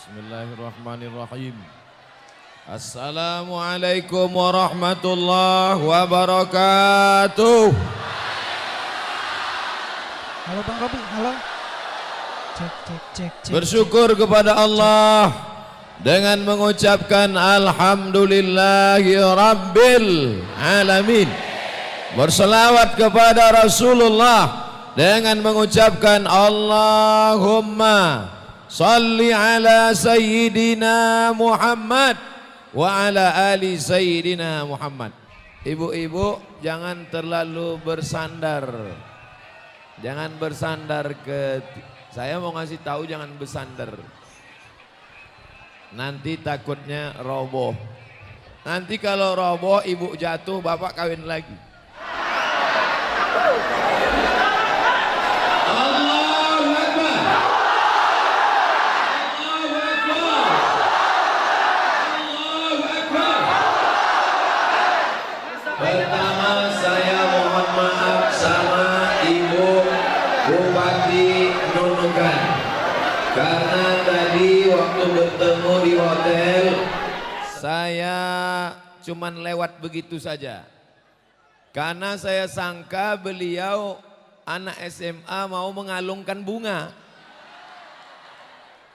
Bismillahirrahmanirrahim. Assalamualaikum warahmatullahi wabarakatuh. Halo Bang Robi, halo. Cek. Bersyukur kepada Allah dengan mengucapkan alhamdulillahi rabbil alamin. Berselawat kepada Rasulullah dengan mengucapkan Allahumma salli ala sayyidina Muhammad wa ala ali sayyidina Muhammad. Ibu-ibu jangan terlalu bersandar. Jangan bersandar ke, saya mau ngasih tahu jangan bersandar. Nanti takutnya roboh. Nanti kalau roboh ibu jatuh bapak kawin lagi. Allahu Akbar. Allahu Akbar. Allahu Akbar. Pertama saya mohon maaf sama Ibu Bupati Nunukan. Karena tadi waktu bertemu di hotel saya cuman lewat begitu saja. Karena saya sangka beliau anak SMA mau mengalungkan bunga.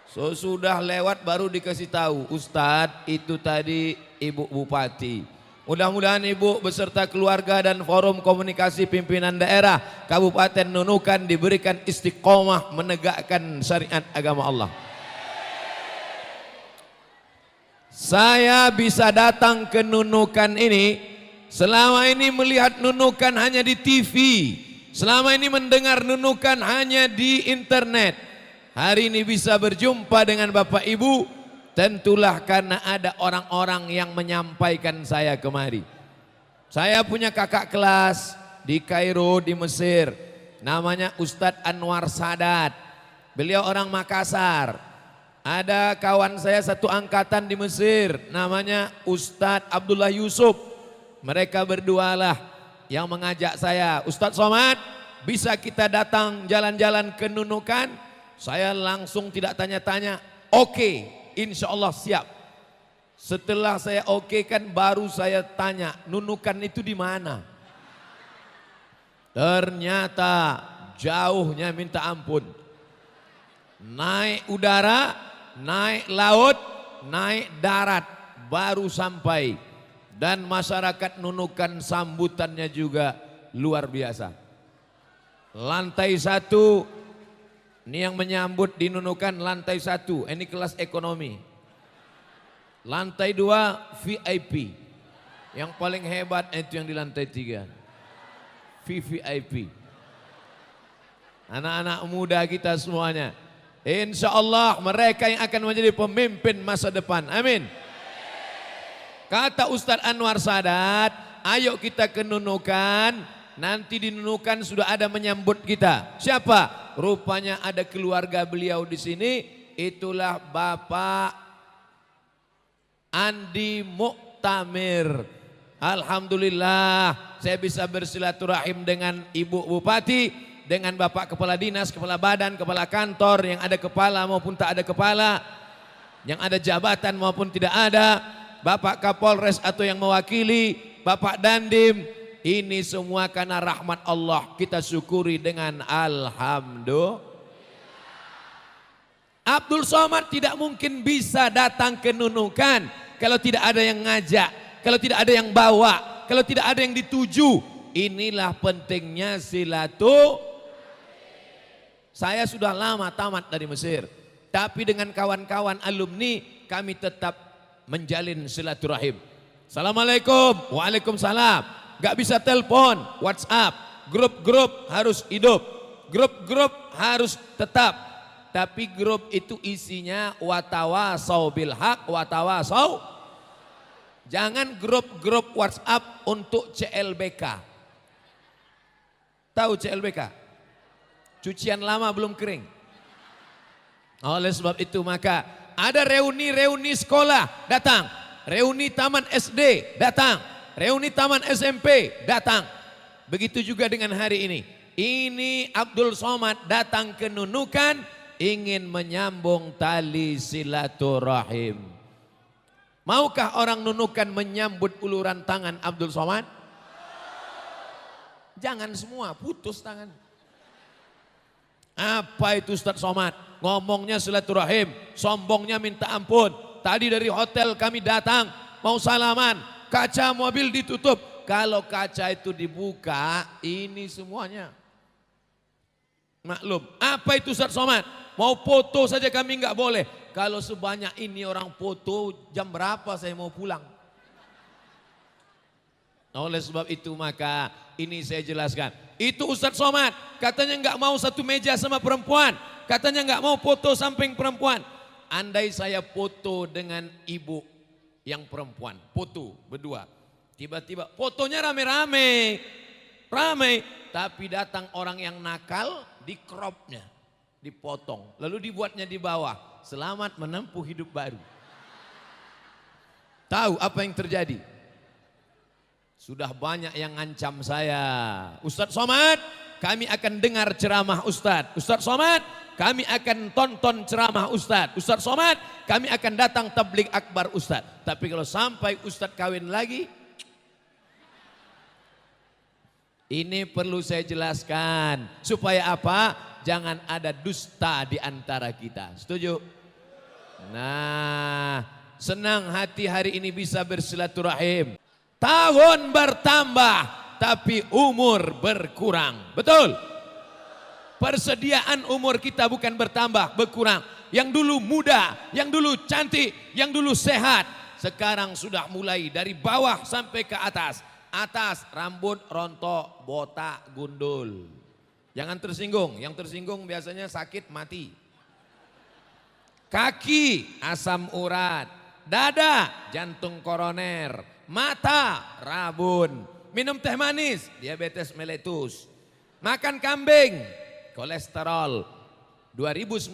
So, sudah lewat baru dikasih tahu, Ustadz itu tadi Ibu Bupati. Mudah-mudahan Ibu beserta keluarga dan forum komunikasi pimpinan daerah Kabupaten Nunukan diberikan istiqomah menegakkan syariat agama Allah. Saya bisa datang ke Nunukan ini, selama ini melihat Nunukan hanya di TV, selama ini mendengar Nunukan hanya di internet. Hari ini bisa berjumpa dengan Bapak Ibu, tentulah karena ada orang-orang yang menyampaikan saya kemari. Saya punya kakak kelas di Kairo di Mesir, namanya Ustadz Anwar Sadat. Beliau orang Makassar. Ada kawan saya satu angkatan di Mesir, namanya Ustadz Abdullah Yusuf. Mereka berdualah yang mengajak saya, Ustadz Somad, bisa kita datang jalan-jalan ke Nunukan? Saya langsung tidak tanya-tanya, oke, insya Allah siap. Setelah saya oke kan baru saya tanya, Nunukan itu di mana? Ternyata jauhnya minta ampun. Naik udara, naik laut, naik darat, baru sampai. Dan masyarakat Nunukan sambutannya juga luar biasa. Lantai 1, ini yang menyambut di Nunukan lantai 1, ini kelas ekonomi. Lantai 2 VIP. Yang paling hebat itu yang di lantai 3. VVIP. Anak-anak muda kita semuanya. Insya Allah mereka yang akan menjadi pemimpin masa depan. Amin. Kata Ustadz Anwar Sadat, ayo kita ke Nunukan, nanti di Nunukan sudah ada menyambut kita. Siapa? Rupanya ada keluarga beliau di sini, itulah Bapak Andi Muktamir. Alhamdulillah saya bisa bersilaturahim dengan Ibu Bupati, dengan Bapak Kepala Dinas, Kepala Badan, Kepala Kantor, yang ada kepala maupun tak ada kepala, yang ada jabatan maupun tidak ada, Bapak Kapolres atau yang mewakili, Bapak Dandim, ini semua karena rahmat Allah, kita syukuri dengan alhamdulillah. Abdul Somad tidak mungkin bisa datang ke Nunukan kalau tidak ada yang ngajak, kalau tidak ada yang bawa, kalau tidak ada yang dituju. Inilah pentingnya silaturahim. Saya sudah lama tamat dari Mesir, tapi dengan kawan-kawan alumni kami tetap menjalin silaturahim. Assalamualaikum, waalaikumsalam. Gak bisa telepon, WhatsApp, grup-grup harus hidup, grup-grup harus tetap. Tapi grup itu isinya watawasau bil haq, watawasau. Jangan grup-grup WhatsApp untuk CLBK. Tahu CLBK? Cucian lama belum kering. Oleh sebab itu maka ada reuni-reuni sekolah, datang. Reuni taman SD, datang. Reuni taman SMP, datang. Begitu juga dengan hari ini. Ini Abdul Somad datang ke Nunukan ingin menyambung tali silaturahim. Maukah orang Nunukan menyambut uluran tangan Abdul Somad? Jangan semua, putus tangan. Apa itu Ustadz Somad? Ngomongnya silaturahim, sombongnya minta ampun. Tadi dari hotel kami datang, mau salaman, kaca mobil ditutup. Kalau kaca itu dibuka, ini semuanya. Maklum, apa itu Ustadz Somad? Mau foto saja kami nggak boleh. Kalau sebanyak ini orang foto, jam berapa saya mau pulang? Oleh sebab itu maka ini saya jelaskan. Itu Ustadz Somad, katanya nggak mau satu meja sama perempuan. Katanya nggak mau foto samping perempuan. Andai saya foto dengan ibu yang perempuan, foto berdua. Tiba-tiba fotonya rame-rame, ramai. Tapi datang orang yang nakal, di cropnya, dipotong. Lalu dibuatnya di bawah. Selamat menempuh hidup baru. Tahu apa yang terjadi? Sudah banyak yang ngancam saya. Ustadz Somad, kami akan dengar ceramah Ustadz. Ustadz Somad, kami akan tonton ceramah Ustadz. Ustadz Somad, kami akan datang tabligh akbar Ustadz. Tapi kalau sampai Ustadz kawin lagi, ini perlu saya jelaskan. Supaya apa? Jangan ada dusta di antara kita. Setuju? Nah, senang hati hari ini bisa bersilaturahim. Tahun bertambah, tapi umur berkurang. Betul? Persediaan umur kita bukan bertambah, berkurang. Yang dulu muda, yang dulu cantik, yang dulu sehat. Sekarang sudah mulai dari bawah sampai ke atas. Atas rambut rontok, botak, gundul. Jangan tersinggung, yang tersinggung biasanya sakit mati. Kaki asam urat, dada jantung koroner, mata rabun, minum teh manis diabetes meletus, makan kambing kolesterol. 2019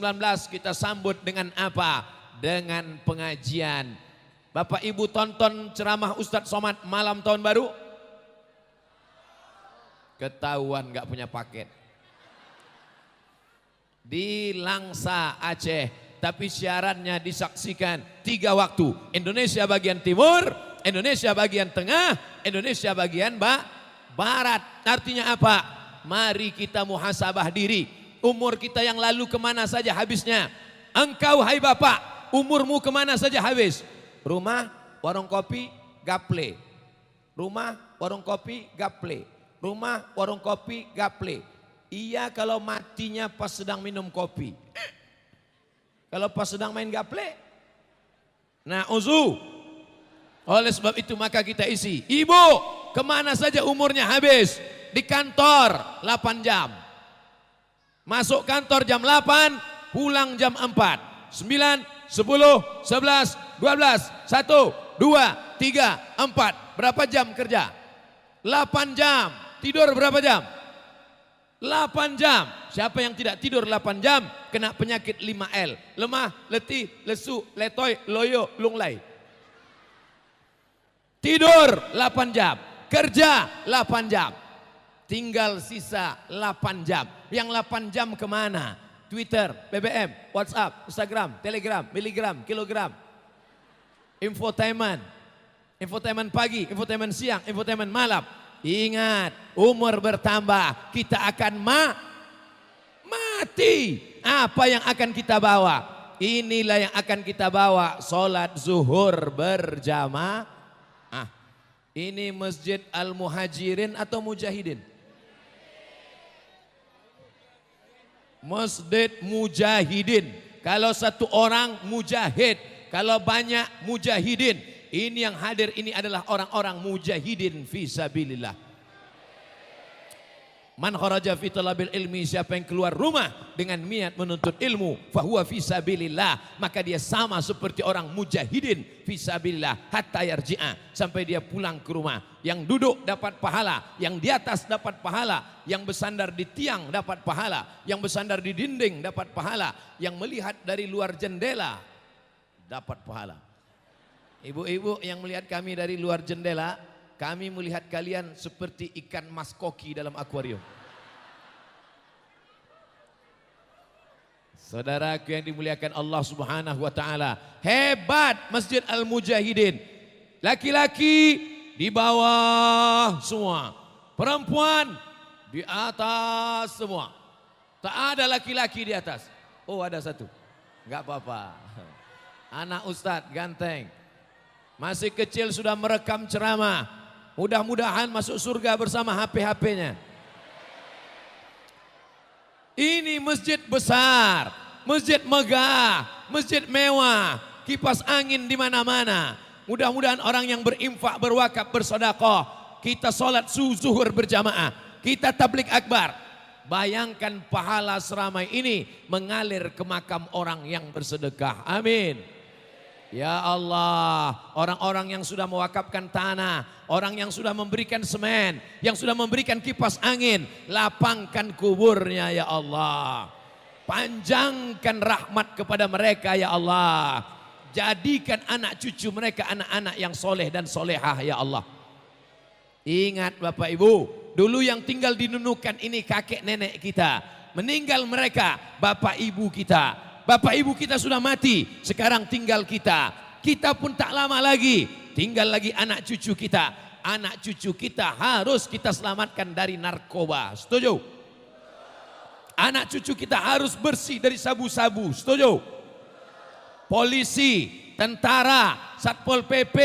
kita sambut dengan apa? Dengan pengajian. Bapak Ibu tonton ceramah Ustadz Somad malam tahun baru? Ketahuan gak punya paket. Di Langsa, Aceh, tapi siarannya disaksikan 3 waktu. Indonesia bagian timur, Indonesia bagian tengah, Indonesia bagian barat. Artinya apa? Mari kita muhasabah diri. Umur kita yang lalu kemana saja habisnya? Engkau hai bapak, umurmu kemana saja habis? Rumah, warung kopi, gaple. Rumah, warung kopi, gaple. Rumah, warung kopi, gaple. Iya kalau matinya pas sedang minum kopi. Kalau pas sedang main gaple. Nah uzu. Oleh sebab itu maka kita isi. Ibu kemana saja umurnya habis? Di kantor 8 jam. Masuk kantor jam 8, pulang jam 4. 9, 10, 11, 12, 1, 2, 3, 4. Berapa jam kerja? 8 jam. Tidur berapa jam? 8 jam. Siapa yang tidak tidur 8 jam kena penyakit 5L. Lemah, letih, lesu, letoy, loyo, lunglai. Tidur 8 jam, kerja 8 jam. Tinggal sisa 8 jam. Yang 8 jam kemana? Twitter, BBM, WhatsApp, Instagram, Telegram, miligram, kilogram. Infotainment. Infotainment pagi, infotainment siang, infotainment malam. Ingat, umur bertambah, kita akan mati. Apa yang akan kita bawa? Inilah yang akan kita bawa, sholat zuhur berjamaah. Ini Masjid Al-Muhajirin atau Mujahidin? Masjid Mujahidin. Kalau satu orang mujahid, kalau banyak mujahidin. Ini yang hadir ini adalah orang-orang mujahidin fi sabilillah. Man kharaja fi talabil ilmi, siapa yang keluar rumah dengan niat menuntut ilmu, fahuwa fi sabilillah, maka dia sama seperti orang mujahidin fi sabilillah hatta yarji'a, sampai dia pulang ke rumah. Yang duduk dapat pahala, yang di atas dapat pahala, yang bersandar di tiang dapat pahala, yang bersandar di dinding dapat pahala, yang melihat dari luar jendela dapat pahala. Ibu-ibu yang melihat kami dari luar jendela, kami melihat kalian seperti ikan mas koki dalam akuarium. Saudaraku yang dimuliakan Allah Subhanahu wa taala, hebat Masjid Al-Mujahidin. Laki-laki di bawah semua, perempuan di atas semua. Tak ada laki-laki di atas. Oh, ada satu. Enggak apa-apa. Anak ustadz ganteng. Masih kecil sudah merekam ceramah. Mudah-mudahan masuk surga bersama HP-HP-nya. Ini masjid besar, masjid megah, masjid mewah, kipas angin di mana-mana. Mudah-mudahan orang yang berinfak, berwakaf, bersedekah, kita sholat zuhur berjamaah, kita tablik akbar. Bayangkan pahala seramai ini mengalir ke makam orang yang bersedekah. Amin. Ya Allah, orang-orang yang sudah mewakafkan tanah, orang yang sudah memberikan semen, yang sudah memberikan kipas angin, lapangkan kuburnya ya Allah. Panjangkan rahmat kepada mereka ya Allah. Jadikan anak cucu mereka anak-anak yang soleh dan solehah ya Allah. Ingat Bapak Ibu, dulu yang tinggal di Nunukan ini kakek nenek kita. Meninggal mereka, bapak ibu kita. Bapak ibu kita sudah mati, sekarang tinggal kita. Kita pun tak lama lagi, tinggal lagi anak cucu kita. Anak cucu kita harus kita selamatkan dari narkoba. Setuju? Anak cucu kita harus bersih dari sabu-sabu. Setuju? Polisi, tentara, Satpol PP,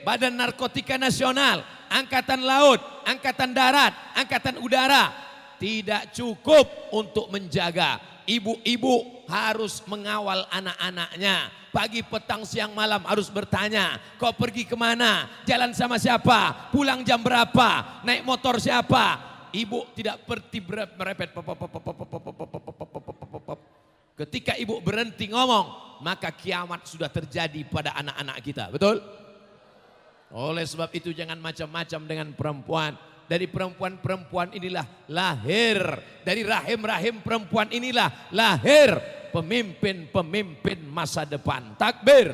Badan Narkotika Nasional, Angkatan Laut, Angkatan Darat, Angkatan Udara tidak cukup untuk menjaga. Ibu-ibu harus mengawal anak-anaknya. Pagi, petang, siang, malam harus bertanya, kau pergi kemana? Jalan sama siapa? Pulang jam berapa? Naik motor siapa? Ibu tidak berhenti merepet. Ketika ibu berhenti ngomong, maka kiamat sudah terjadi pada anak-anak kita. Betul? Oleh sebab itu jangan macam-macam dengan perempuan. Dari perempuan-perempuan inilah lahir. Dari rahim-rahim perempuan inilah lahir pemimpin-pemimpin masa depan. Takbir.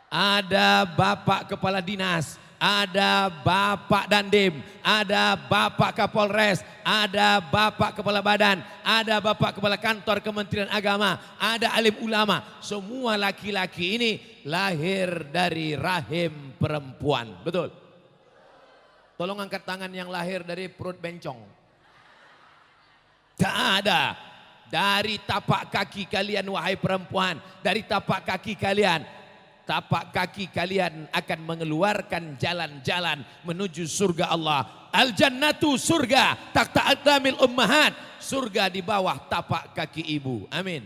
Ada bapak kepala dinas, ada bapak dandim, ada bapak kapolres, ada bapak kepala badan, ada bapak kepala kantor Kementerian Agama, ada alim ulama. Semua laki-laki ini lahir dari rahim perempuan. Betul? Tolong angkat tangan yang lahir dari perut bencong. Tak ada. Dari tapak kaki kalian wahai perempuan, dari tapak kaki kalian, tapak kaki kalian akan mengeluarkan jalan-jalan menuju surga Allah. Al-jannatu surga, tahta aqdamil ummahat, surga di bawah tapak kaki ibu. Amin.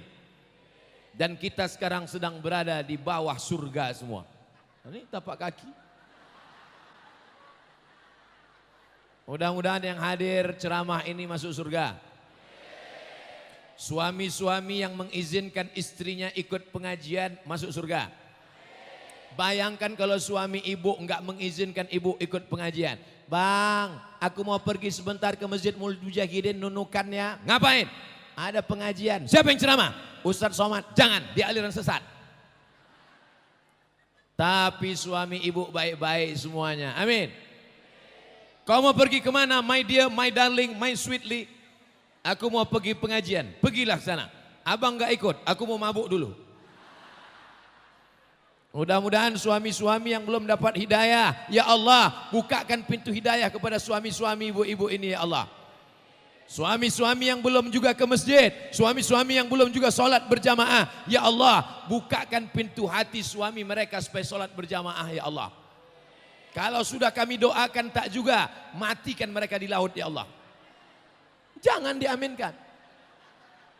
Dan kita sekarang sedang berada di bawah surga semua. Ini tapak kaki. Mudah-mudahan yang hadir ceramah ini masuk surga. Suami-suami yang mengizinkan istrinya ikut pengajian masuk surga. Bayangkan kalau suami ibu enggak mengizinkan ibu ikut pengajian. Bang, aku mau pergi sebentar ke Masjid Mujahidin Nunukan ya. Ngapain? Ada pengajian. Siapa yang ceramah? Ustadz Somad. Jangan, di aliran sesat. Tapi suami ibu baik-baik semuanya. Amin. Kau mau pergi kemana? My dear, my darling, my sweetly. Aku mau pergi pengajian. Pergilah sana. Abang gak ikut, aku mau mabuk dulu. Mudah-mudahan suami-suami yang belum dapat hidayah, ya Allah, bukakan pintu hidayah kepada suami-suami ibu-ibu ini ya Allah. Suami-suami yang belum juga ke masjid, suami-suami yang belum juga sholat berjamaah, ya Allah, bukakan pintu hati suami mereka supaya sholat berjamaah ya Allah. Kalau sudah kami doakan tak juga, matikan mereka di laut ya Allah. Jangan diaminkan.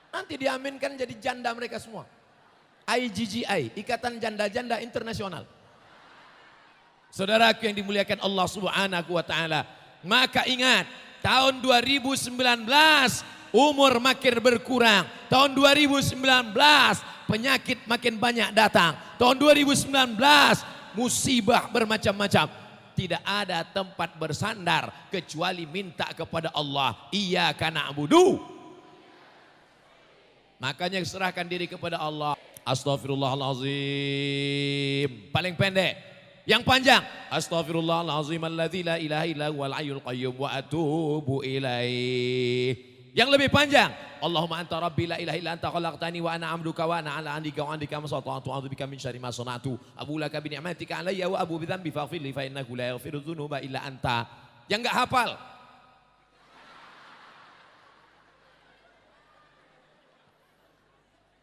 Nanti diaminkan jadi janda mereka semua. IGGI, Ikatan Janda-Janda Internasional. Saudaraku yang dimuliakan Allah Subhanahu wa taala, maka ingat, tahun 2019 umur makin berkurang. Tahun 2019 penyakit makin banyak datang. Tahun 2019 musibah bermacam-macam. Tidak ada tempat bersandar kecuali minta kepada Allah. Iyyaka na'budu. Makanya serahkan diri kepada Allah. Astaghfirullahalazim. Paling pendek. Yang panjang. Astaghfirullahalazim alladzi la ilaha illa huwal hayyul qayyum wa atubu ilaih. Yang lebih panjang, Allahumma anta rabbi la ilaha illa anta khalaqtani wa ana amduka wa ana ala andika wa andika masata'tu a'udzubika min syarri ma sana'tu abu laka bi ni'matika alayya wa abu bi dhanbi faghfir li fa innahu la yaghfiru dzunuba illa anta. Yang enggak hafal,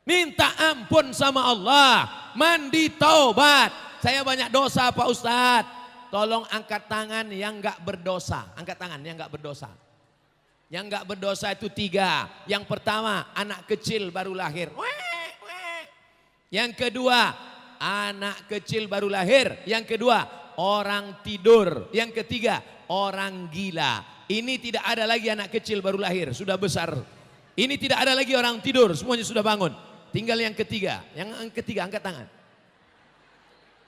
minta ampun sama Allah, mandi taubat. Saya banyak dosa Pak Ustadz, tolong angkat tangan yang enggak berdosa. Angkat tangan yang enggak berdosa. Yang enggak berdosa itu 3. Yang pertama, anak kecil baru lahir. Yang kedua, anak kecil baru lahir. Yang kedua, orang tidur. Yang ketiga, orang gila. Ini tidak ada lagi anak kecil baru lahir, sudah besar. Ini tidak ada lagi orang tidur, semuanya sudah bangun. Tinggal yang ketiga. Yang ketiga angkat tangan.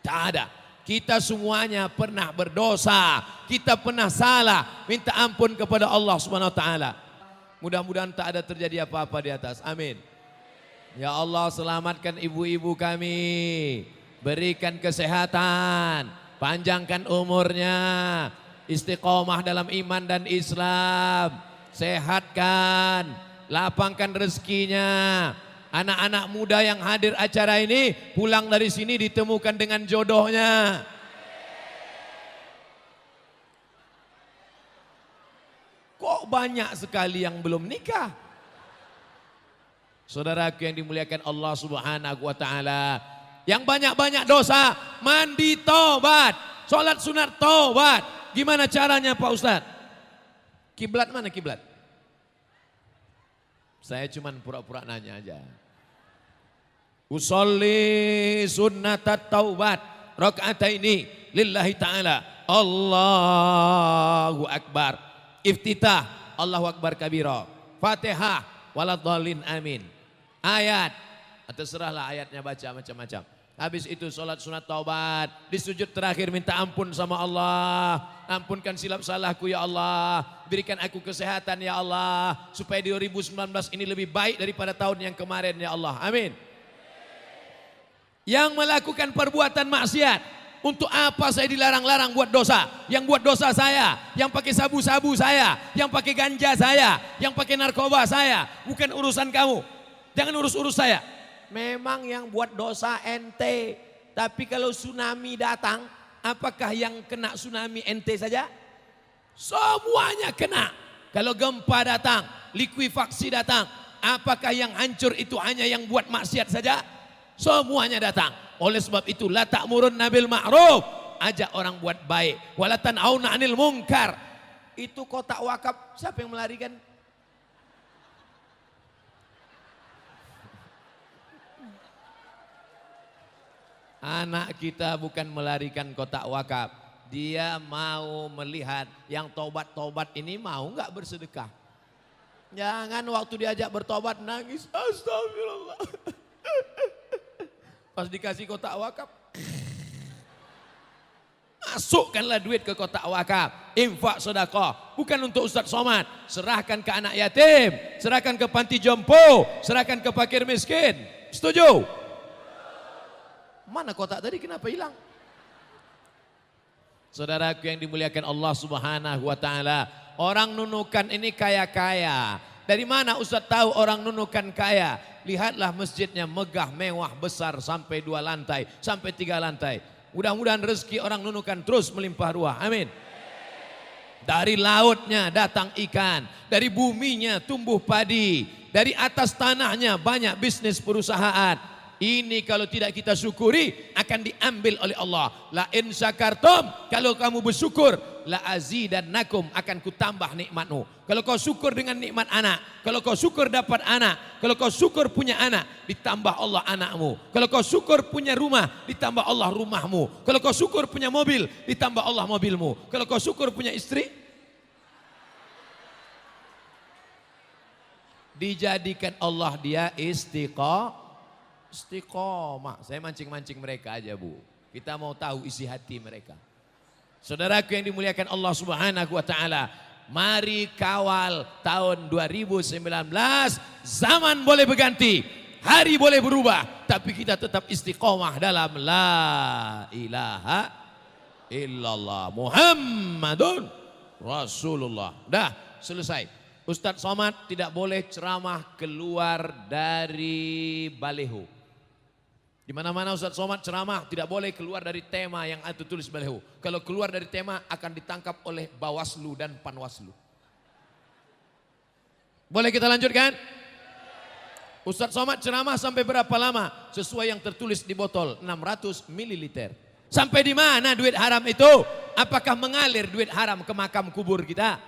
Tak ada. Kita semuanya pernah berdosa, kita pernah salah, minta ampun kepada Allah Subhanahu wa taala. Mudah-mudahan tak ada terjadi apa-apa di atas. Amin. Ya Allah, selamatkan ibu-ibu kami. Berikan kesehatan, panjangkan umurnya, istiqomah dalam iman dan Islam. Sehatkan, lapangkan rezekinya. Anak-anak muda yang hadir acara ini pulang dari sini ditemukan dengan jodohnya. Kok banyak sekali yang belum nikah? Saudaraku yang dimuliakan Allah Subhanahu wa taala, yang banyak-banyak dosa, mandi taubat, sholat sunat taubat. Gimana caranya Pak Ustadz? Kiblat mana kiblat? Saya cuman pura-pura nanya aja. Usolli sunnatat taubat rakaataini lillahi ta'ala. Allahu akbar. Iftitah, Allahu akbar kabira. Fatihah, waladhdallin amin. Ayat, terserahlah ayatnya baca macam-macam. Habis itu sholat sunat taubat, di sujud terakhir minta ampun sama Allah. Ampunkan silap salahku ya Allah, berikan aku kesehatan ya Allah, supaya di 2019 ini lebih baik daripada tahun yang kemarin ya Allah. Amin. Yang melakukan perbuatan maksiat, untuk apa saya dilarang-larang buat dosa? Yang buat dosa saya, yang pakai sabu-sabu saya, yang pakai ganja saya, yang pakai narkoba saya, bukan urusan kamu. Jangan urus-urus saya. Memang yang buat dosa ente, tapi kalau tsunami datang, apakah yang kena tsunami ente saja? Semuanya kena. Kalau gempa datang, likuifaksi datang, apakah yang hancur itu hanya yang buat maksiat saja? Semuanya datang. Oleh sebab itu, la ta'murun nabil ma'ruf, ajak orang buat baik, wala tanhauna 'anil munkar. Itu kotak wakaf, siapa yang melarikan? Anak kita bukan melarikan kotak wakaf, dia mau melihat yang tobat-tobat ini mau nggak bersedekah. Jangan waktu diajak bertobat nangis, astagfirullah. Pas dikasih kotak wakaf, masukkanlah duit ke kotak wakaf, infak sedekah, bukan untuk Ustadz Somad. Serahkan ke anak yatim, serahkan ke panti jompo, serahkan ke fakir miskin. Setuju? Mana kotak tadi, kenapa hilang? Saudaraku yang dimuliakan Allah Subhanahu wa taala, orang Nunukan ini kaya-kaya. Dari mana Ustaz tahu orang Nunukan kaya? Lihatlah masjidnya megah, mewah, besar sampai 2 lantai, sampai 3 lantai. Mudah-mudahan rezeki orang Nunukan terus melimpah ruah. Amin. Dari lautnya datang ikan, dari buminya tumbuh padi, dari atas tanahnya banyak bisnis perusahaan. Ini kalau tidak kita syukuri akan diambil oleh Allah. La in syakartum, kalau kamu bersyukur, la azidannakum, akan kutambah nikmatmu. Kalau kau syukur dengan nikmat anak, kalau kau syukur dapat anak, kalau kau syukur punya anak, ditambah Allah anakmu. Kalau kau syukur punya rumah, ditambah Allah rumahmu. Kalau kau syukur punya mobil, ditambah Allah mobilmu. Kalau kau syukur punya istri, dijadikan Allah dia istiqomah. Saya mancing-mancing mereka aja Bu. Kita mau tahu isi hati mereka. Saudaraku yang dimuliakan Allah Subhanahu wa taala, mari kawal tahun 2019. Zaman boleh berganti, hari boleh berubah, tapi kita tetap istiqomah dalam la ilaha illallah Muhammadun Rasulullah. Dah selesai. Ustadz Somad tidak boleh ceramah keluar dari baleho. Di mana-mana Ustadz Somad ceramah tidak boleh keluar dari tema yang ada tulis baleho. Kalau keluar dari tema akan ditangkap oleh Bawaslu dan Panwaslu. Boleh kita lanjutkan? Ustadz Somad ceramah sampai berapa lama? Sesuai yang tertulis di botol, 600 ml. Sampai di mana duit haram itu? Apakah mengalir duit haram ke makam kubur kita?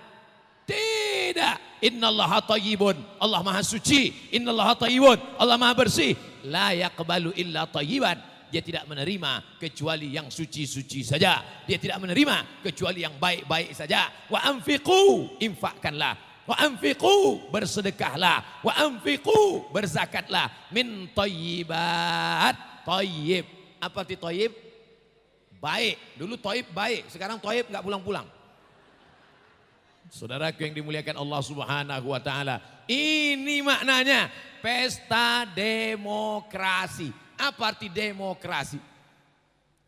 Tidak. Innallaha thayyibun. Allah Maha Suci. Innallaha thayyibun. Allah Maha Bersih. La yaqbalu illa thayyiban. Dia tidak menerima kecuali yang suci-suci saja. Dia tidak menerima kecuali yang baik-baik saja. Wa anfiqu, infakkanlah. Wa anfiqu, bersedekahlah. Wa anfiqu, berzakatlah. Min thayyibat. Thayyib. Apa arti thayyib? Baik. Dulu thayyib baik. Sekarang thayyib enggak pulang-pulang. Saudaraku yang dimuliakan Allah Subhanahu wa taala. Ini maknanya pesta demokrasi. Apa arti demokrasi?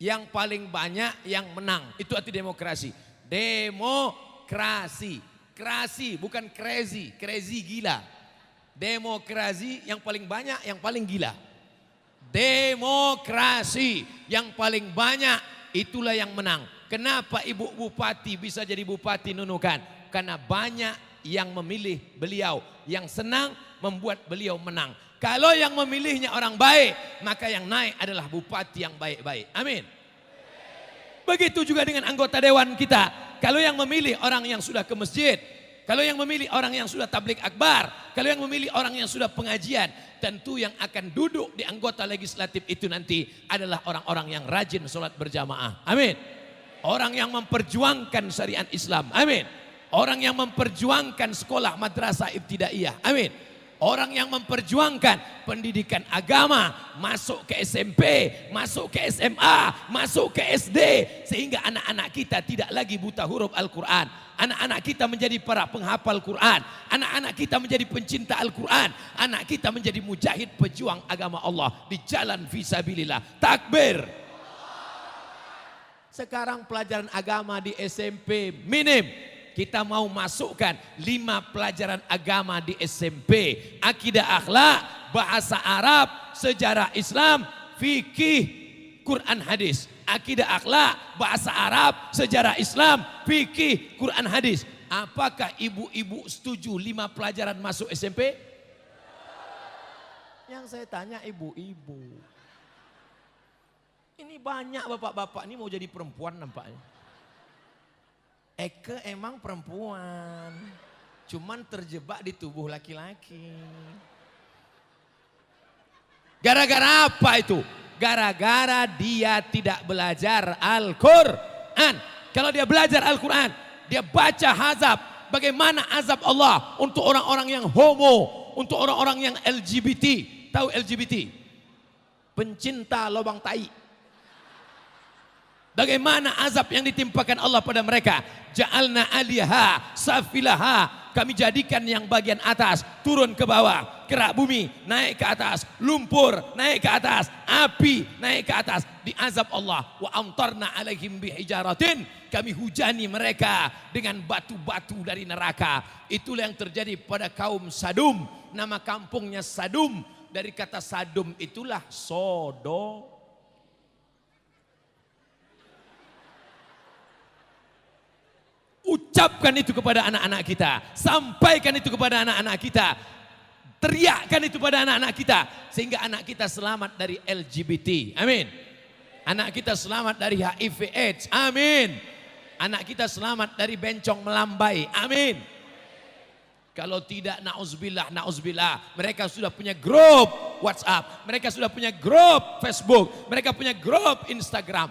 Yang paling banyak yang menang. Itu arti demokrasi. Demokrasi. Krasi bukan crazy. Crazy gila. Demokrasi yang paling banyak yang paling gila. Demokrasi yang paling banyak itulah yang menang. Kenapa Ibu Bupati bisa jadi Bupati Nunukan? Karena banyak yang memilih beliau. Yang senang membuat beliau menang. Kalau yang memilihnya orang baik, maka yang naik adalah bupati yang baik-baik. Amin. Begitu juga dengan anggota dewan kita. Kalau yang memilih orang yang sudah ke masjid, kalau yang memilih orang yang sudah tabligh akbar, kalau yang memilih orang yang sudah pengajian, tentu yang akan duduk di anggota legislatif itu nanti adalah orang-orang yang rajin sholat berjamaah. Amin. Orang yang memperjuangkan syariat Islam. Amin. Orang yang memperjuangkan sekolah madrasah ibtidaiyah. Amin. Orang yang memperjuangkan pendidikan agama, masuk ke SMP, masuk ke SMA, masuk ke SD, sehingga anak-anak kita tidak lagi buta huruf Al-Quran. Anak-anak kita menjadi para penghafal Quran. Anak-anak kita menjadi pencinta Al-Quran. Anak kita menjadi mujahid pejuang agama Allah di jalan fisabilillah. Takbir. Sekarang pelajaran agama di SMP minim. Kita mau masukkan 5 pelajaran agama di SMP. Akidah akhlak, bahasa Arab, sejarah Islam, fikih, Quran hadis. Akidah akhlak, bahasa Arab, sejarah Islam, fikih, Quran hadis. Apakah ibu-ibu setuju 5 pelajaran masuk SMP? Yang saya tanya ibu-ibu. Ini banyak bapak-bapak ini mau jadi perempuan nampaknya. Eke emang perempuan, cuman terjebak di tubuh laki-laki. Gara-gara apa itu? Gara-gara dia tidak belajar Al-Quran. Kalau dia belajar Al-Quran, dia baca azab. Bagaimana azab Allah untuk orang-orang yang homo, untuk orang-orang yang LGBT. Tahu LGBT? Pencinta lubang tai. Bagaimana azab yang ditimpakan Allah pada mereka? Ja'alna aliha safilaha. Kami jadikan yang bagian atas turun ke bawah. Kerak bumi naik ke atas. Lumpur naik ke atas. Api naik ke atas. Di azab Allah. Wa amtarna alaihim bihijaratin. Kami hujani mereka dengan batu-batu dari neraka. Itulah yang terjadi pada kaum Sadum. Nama kampungnya Sadum. Dari kata Sadum itulah Sodom. Ucapkan itu kepada anak-anak kita. Sampaikan itu kepada anak-anak kita. Teriakkan itu pada anak-anak kita. Sehingga anak kita selamat dari LGBT. Amin. Anak kita selamat dari HIV AIDS. Amin. Anak kita selamat dari bencong melambai. Amin. Kalau tidak, na'udzubillah, na'udzubillah. Mereka sudah punya grup WhatsApp. Mereka sudah punya grup Facebook. Mereka punya grup Instagram.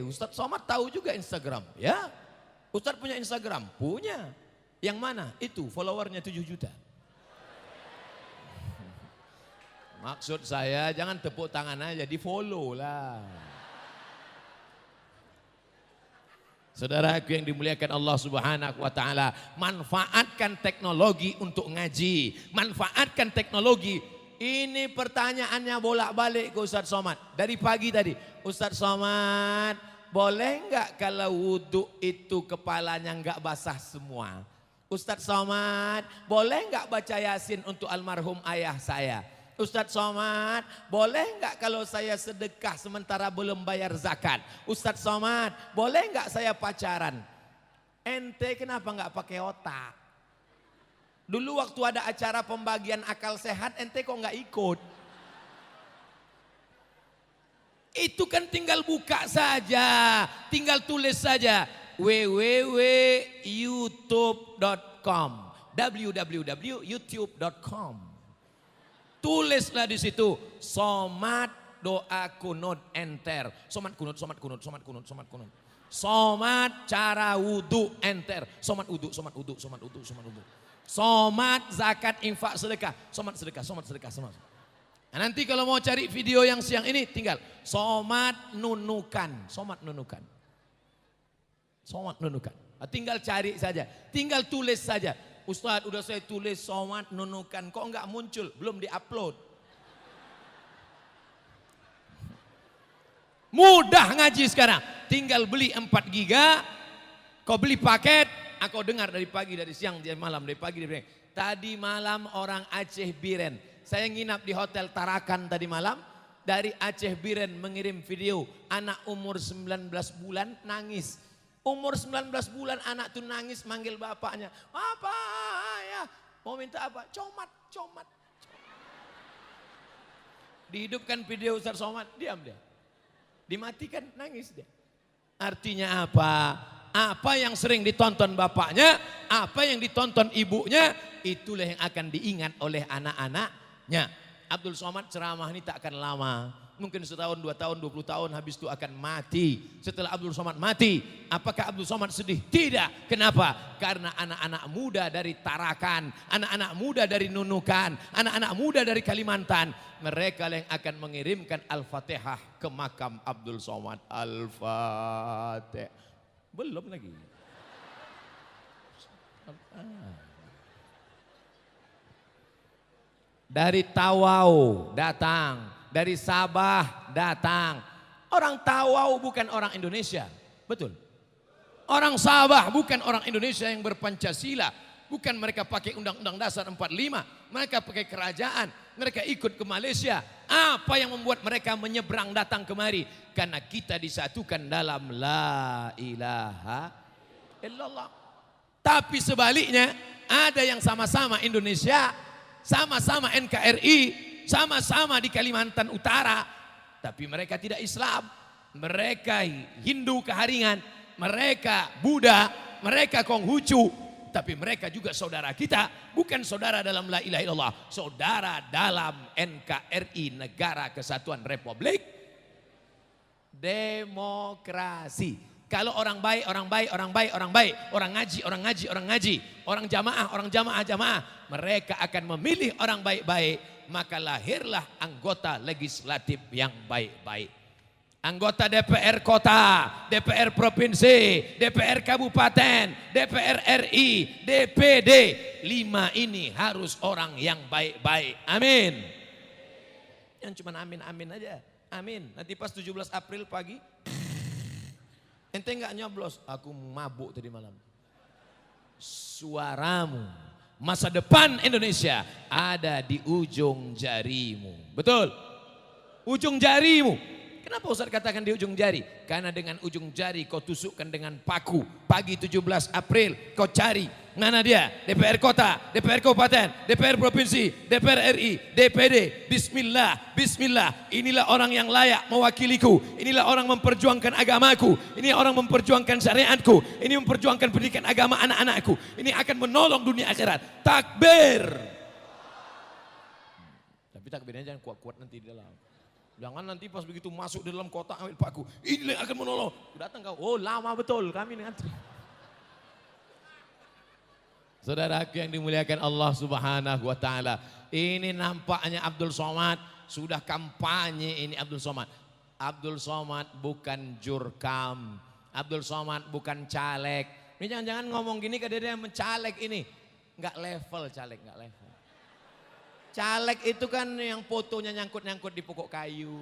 Ustadz Somad tahu juga Instagram. Ya. Ustadz punya Instagram? Punya. Yang mana? Itu followernya 7 juta. Maksud saya jangan tepuk tangan aja, di follow lah. Saudaraku yang dimuliakan Allah Subhanahu wa taala, manfaatkan teknologi untuk ngaji. Manfaatkan teknologi. Ini pertanyaannya bolak-balik ke Ustadz Somad. Dari pagi tadi, Ustadz Somad, boleh enggak kalau wudhu itu kepalanya enggak basah semua? Ustadz Somad, boleh nggak baca Yasin untuk almarhum ayah saya? Ustadz Somad, boleh nggak kalau saya sedekah sementara belum bayar zakat? Ustadz Somad, boleh nggak saya pacaran? Ente kenapa nggak pakai otak? Dulu waktu ada acara pembagian akal sehat, ente kok nggak ikut? Itu kan tinggal buka saja, tinggal tulis saja www.youtube.com, www.youtube.com. Tulislah di situ Somad doa kunut, enter. Somad kunut, somad kunut, somad kunut, somad kunut. Somad cara wudhu, enter. Somad wudhu, somad wudhu, somad wudhu, somad wudhu. Somad zakat infak sedekah, somad sedekah, somad sedekah, somad. Nah, nanti kalau mau cari video yang siang ini tinggal somad nunukan, somad nunukan. Somad nunukan. Nah, tinggal cari saja, tinggal tulis saja. Ustadz udah saya tulis somad nunukan, kok enggak muncul, belum diupload. Mudah ngaji sekarang, tinggal beli 4 giga, kau beli paket, aku dengar dari pagi, dari siang, dari malam, dari pagi, dari pagi. Tadi malam orang Aceh Biren, saya nginap di Hotel Tarakan tadi malam, dari Aceh Biren mengirim video, anak umur 19 bulan nangis. Umur 19 bulan anak tuh nangis manggil bapaknya, apa ya, mau minta apa? Comat, comat. Dihidupkan video Ustaz Somad, diam dia. Dimatikan, nangis dia. Artinya apa? Apa yang sering ditonton bapaknya, apa yang ditonton ibunya, itulah yang akan diingat oleh anak-anaknya. Abdul Somad ceramah ini tak akan lama. Mungkin setahun, 2 tahun, 20 tahun habis itu akan mati. Setelah Abdul Somad mati, apakah Abdul Somad sedih? Tidak. Kenapa? Karena anak-anak muda dari Tarakan, anak-anak muda dari Nunukan, anak-anak muda dari Kalimantan, mereka yang akan mengirimkan Al-Fatihah ke makam Abdul Somad. Al-Fatihah. Belum lagi. Dari Tawau datang, dari Sabah datang. Orang Tawau bukan orang Indonesia, betul. Orang Sabah bukan orang Indonesia yang berpancasila. Bukan mereka pakai Undang-Undang Dasar 45. Mereka pakai kerajaan. Mereka ikut ke Malaysia. Apa yang membuat mereka menyeberang datang kemari? Karena kita disatukan dalam la ilaha illallah. Tapi sebaliknya ada yang sama-sama Indonesia, sama-sama NKRI, sama-sama di Kalimantan Utara, tapi mereka tidak Islam. Mereka Hindu keharingan, mereka Buddha, mereka Konghucu, tapi mereka juga saudara kita, bukan saudara dalam la ilaha illallah, saudara dalam NKRI, Negara Kesatuan Republik Demokrasi. Kalau orang baik, orang baik, orang baik, orang baik, orang ngaji, orang ngaji, orang ngaji, orang jamaah, jamaah, mereka akan memilih orang baik-baik, maka lahirlah anggota legislatif yang baik-baik. Anggota DPR kota, DPR provinsi, DPR kabupaten, DPR RI, DPD, 5 ini harus orang yang baik-baik. Amin. Yang cuma amin-amin aja. Amin. Nanti pas 17 April pagi, ente enggak nyoblos, aku mabuk tadi malam. Suaramu, masa depan Indonesia ada di ujung jarimu. Betul? Ujung jarimu. Kenapa Ustaz katakan di ujung jari? Karena dengan ujung jari kau tusukkan dengan paku. Pagi 17 April kau cari. Mana dia? DPR kota, DPR kabupaten, DPR provinsi, DPR RI, DPD. Bismillah, bismillah. Inilah orang yang layak mewakiliku. Inilah orang memperjuangkan agamaku. Ini orang memperjuangkan syariatku. Ini memperjuangkan pendidikan agama anak-anakku. Ini akan menolong dunia akhirat. Takbir. Tapi takbirnya jangan kuat-kuat nanti di dalam. Jangan nanti pas begitu masuk di dalam kotak ambil paku. Ini yang akan menolong. Datang kau, oh lama betul kami ngantri. Saudaraku yang dimuliakan Allah Subhanahu wa taala. Ini nampaknya Abdul Somad sudah kampanye ini Abdul Somad. Abdul Somad bukan jurkam. Abdul Somad bukan caleg. Ini jangan-jangan ngomong gini ke dia mencalek ini. Enggak level caleg, enggak level. Caleg itu kan yang fotonya nyangkut-nyangkut di pokok kayu.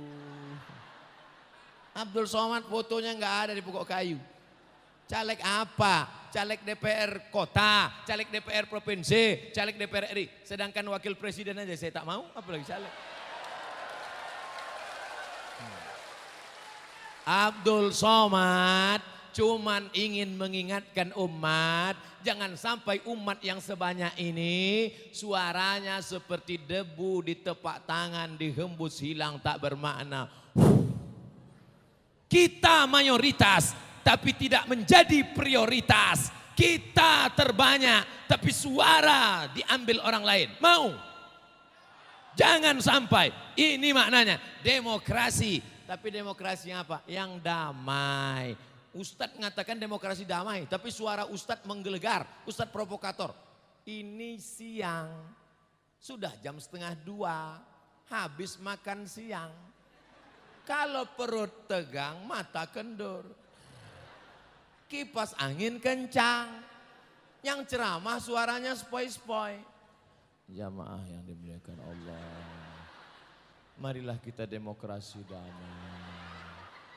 Abdul Somad fotonya nggak ada di pokok kayu. Caleg apa? Caleg DPR kota, caleg DPR provinsi, caleg DPR RI. Sedangkan wakil presiden aja saya tak mau, apalagi caleg. Abdul Somad cuman ingin mengingatkan umat, jangan sampai umat yang sebanyak ini suaranya seperti debu di tepak tangan dihembus hilang tak bermakna. Kita mayoritas tapi tidak menjadi prioritas. Kita terbanyak tapi suara diambil orang lain. Mau? Jangan sampai. Ini maknanya demokrasi. Tapi demokrasi apa? Yang damai. Ustadz mengatakan demokrasi damai, tapi suara Ustadz menggelegar, Ustadz provokator. Ini siang, sudah jam 1:30, habis makan siang. Kalau perut tegang, mata kendur. Kipas angin kencang, yang ceramah suaranya spoi-spoi. Jamaah yang dimuliakan Allah. Marilah kita demokrasi damai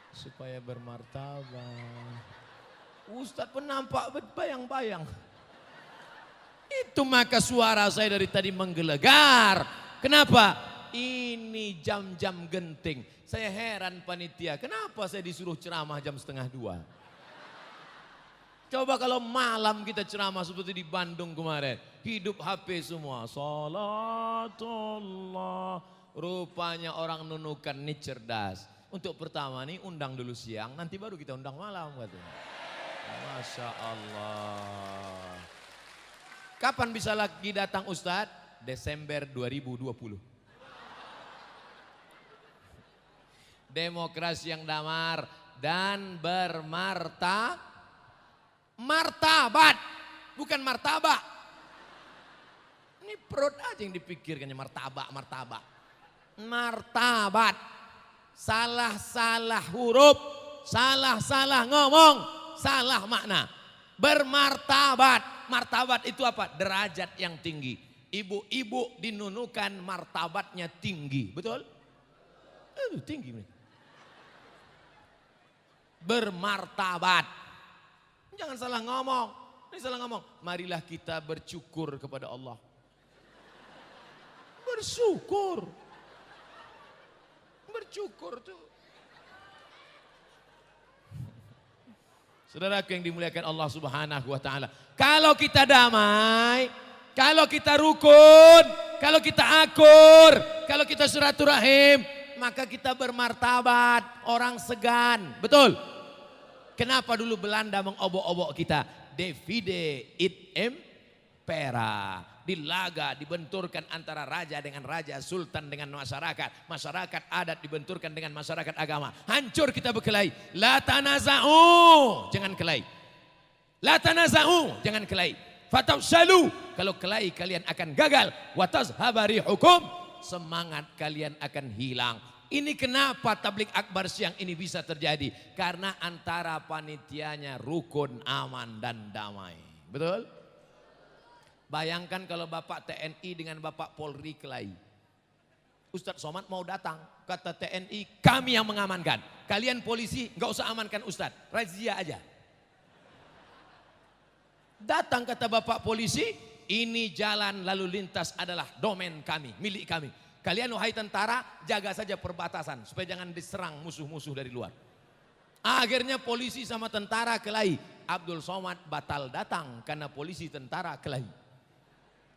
supaya bermartabat. Ustadz pun nampak bayang-bayang. Itu maka suara saya dari tadi menggelegar. Kenapa? Ini jam-jam genting. Saya heran panitia, kenapa saya disuruh ceramah jam 1:30? Coba kalau malam kita ceramah seperti di Bandung kemarin. Hidup HP semua. Salatullah. Rupanya orang Nunukan ini cerdas. Untuk pertama nih undang dulu siang, nanti baru kita undang malam katanya. Masya Allah. Kapan bisa lagi datang Ustadz? Desember 2020. Demokrasi yang damai dan martabat, bukan martabak. Ini perut aja yang dipikirkannya martabak. Martabat, salah-salah huruf, salah-salah ngomong, salah makna. Bermartabat, martabat itu apa? Derajat yang tinggi. Ibu-ibu di Nunukan martabatnya tinggi, betul? Tinggi mereka. Bermartabat, jangan salah ngomong. Ini salah ngomong. Marilah kita bersyukur kepada Allah. Bersyukur tuh. Saudaraku yang dimuliakan Allah Subhanahu wa taala. Kalau kita damai, kalau kita rukun, kalau kita akur, kalau kita silaturahim, maka kita bermartabat, orang segan. Betul? Kenapa dulu Belanda mengobok-obok kita? Divide et impera. Dilaga, dibenturkan antara raja dengan raja, sultan dengan masyarakat. Masyarakat adat dibenturkan dengan masyarakat agama. Hancur kita berkelahi. La tanaza'u, jangan kelahi. La tanaza'u, jangan kelahi. Fatafshalu, kalau kelahi kalian akan gagal. Wa tazhabari hukum, semangat kalian akan hilang. Ini kenapa tablik akbar siang ini bisa terjadi? Karena antara panitianya rukun, aman dan damai. Betul? Bayangkan kalau Bapak TNI dengan Bapak Polri kelahi. Ustadz Somad mau datang, kata TNI kami yang mengamankan. Kalian polisi nggak usah amankan Ustadz, razia aja. Datang kata Bapak polisi, ini jalan lalu lintas adalah domain kami, milik kami. Kalian wahai tentara jaga saja perbatasan supaya jangan diserang musuh-musuh dari luar. Akhirnya polisi sama tentara kelahi. Abdul Somad batal datang karena polisi tentara kelahi.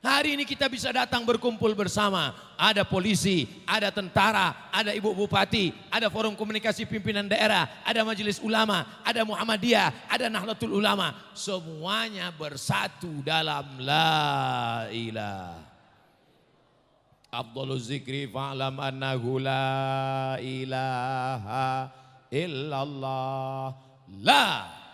Hari ini kita bisa datang berkumpul bersama. Ada polisi, ada tentara, ada ibu bupati, ada forum komunikasi pimpinan daerah, ada majelis ulama, ada Muhammadiyah, ada Nahdlatul Ulama. Semuanya bersatu dalam la ilaha. Afdhaluz zikri fa'lam annahu la ilaha illallah. La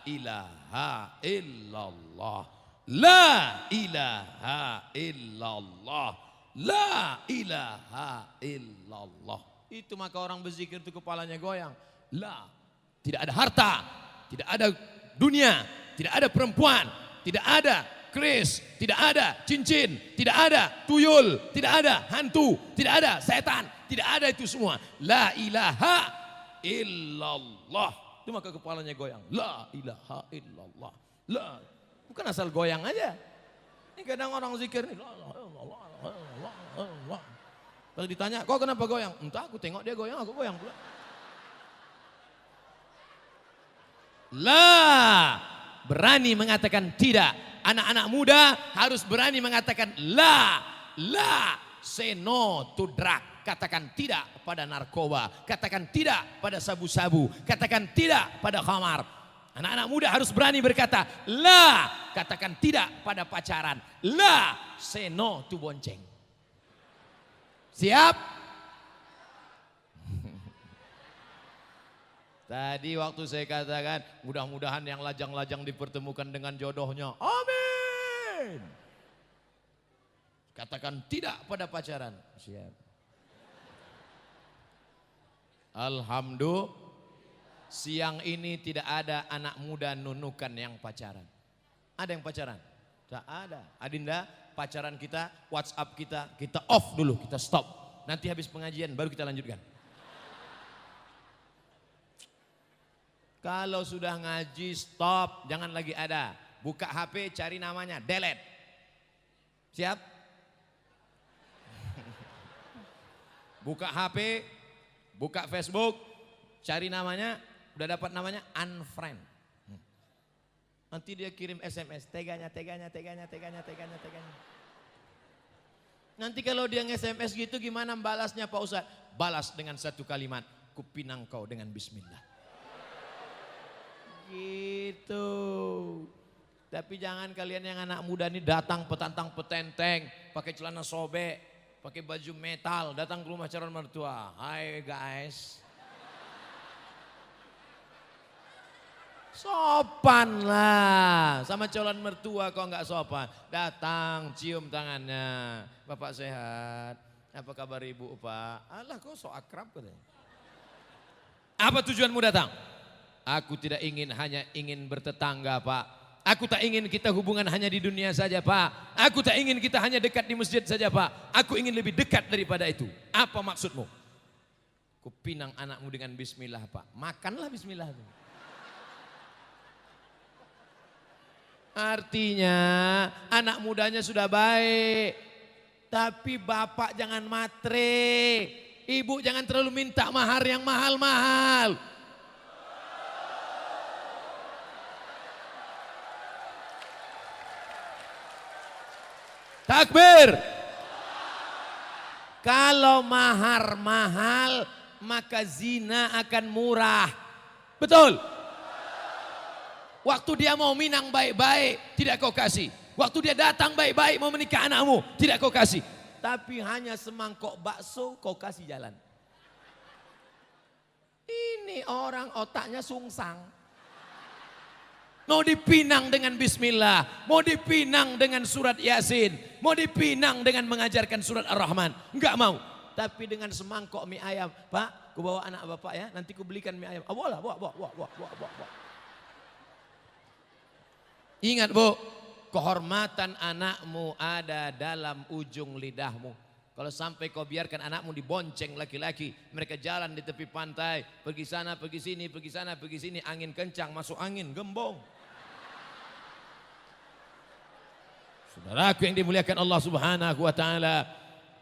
ilaha illallah. La ilaha illallah. La ilaha illallah. Itu maka orang berzikir itu kepalanya goyang. La, tidak ada harta, tidak ada dunia, tidak ada perempuan, tidak ada keris, tidak ada cincin, tidak ada tuyul, tidak ada hantu, tidak ada setan, tidak ada itu semua. La ilaha illallah. itu maka kepalanya goyang. La ilaha illallah. La. Bukan asal goyang aja. Ini kadang orang zikir nih. La ilaha illallah. Allah. Kalau ditanya, kok kenapa goyang? Entah, aku tengok dia goyang, aku goyang pula. La, berani mengatakan tidak. Anak-anak muda harus berani mengatakan la. Say no to drug. Katakan tidak pada narkoba. Katakan tidak pada sabu-sabu. Katakan tidak pada khamar. Anak-anak muda harus berani berkata la. Katakan tidak pada pacaran. La, say no to bonceng. Siap? Tadi waktu saya katakan mudah-mudahan yang lajang-lajang dipertemukan dengan jodohnya. Amin. Katakan tidak pada pacaran. Siap. Alhamdulillah. Siang ini tidak ada anak muda nunukan yang pacaran. Ada yang pacaran? Tak ada. Adinda, pacaran kita, WhatsApp kita off dulu, kita stop. Nanti habis pengajian baru kita lanjutkan. Kalau sudah ngaji stop, jangan lagi ada. Buka HP, cari namanya, delete. Siap? Buka HP, buka Facebook, cari namanya, udah dapat namanya, unfriend. Nanti dia kirim SMS, teganya. Nanti kalau dia nge-SMS gitu gimana balasnya Pak Ustadz? Balas dengan satu kalimat, kupinang kau dengan bismillah. Gitu. Tapi jangan kalian yang anak muda ini datang petantang petenteng, pakai celana sobek, pakai baju metal, datang ke rumah calon mertua. Hai guys. Sopan lah, sama calon mertua kok nggak sopan. Datang, cium tangannya. Bapak sehat, apa kabar ibu Pak? Alah kok so akrab katanya. Apa tujuanmu datang? Aku tidak hanya ingin bertetangga Pak. Aku tak ingin kita hubungan hanya di dunia saja Pak. Aku tak ingin kita hanya dekat di masjid saja Pak. Aku ingin lebih dekat daripada itu. Apa maksudmu? Kupinang anakmu dengan bismillah Pak. Makanlah bismillah. Artinya anak mudanya sudah baik. Tapi bapak jangan matre. Ibu jangan terlalu minta mahar yang mahal-mahal. Takbir. Kalau mahar mahal maka zina akan murah. Betul? Waktu dia mau minang baik-baik tidak kau kasih. Waktu dia datang baik-baik mau menikah anakmu tidak kau kasih. Tapi hanya semangkok bakso kau kasih jalan. Ini orang otaknya sungsang. Mau dipinang dengan bismillah, mau dipinang dengan surat Yasin, mau dipinang dengan mengajarkan surat Ar-Rahman. Enggak mau. Tapi dengan semangkok mie ayam, Pak, ku bawa anak bapak ya, nanti ku belikan mie ayam. Bawa. Ingat Bu, kehormatan anakmu ada dalam ujung lidahmu. Kalau sampai kau biarkan anakmu dibonceng laki-laki, mereka jalan di tepi pantai, pergi sana, pergi sini, pergi sana, pergi sini, angin kencang, masuk angin, gembong. Saudaraku yang dimuliakan Allah Subhanahu wa taala,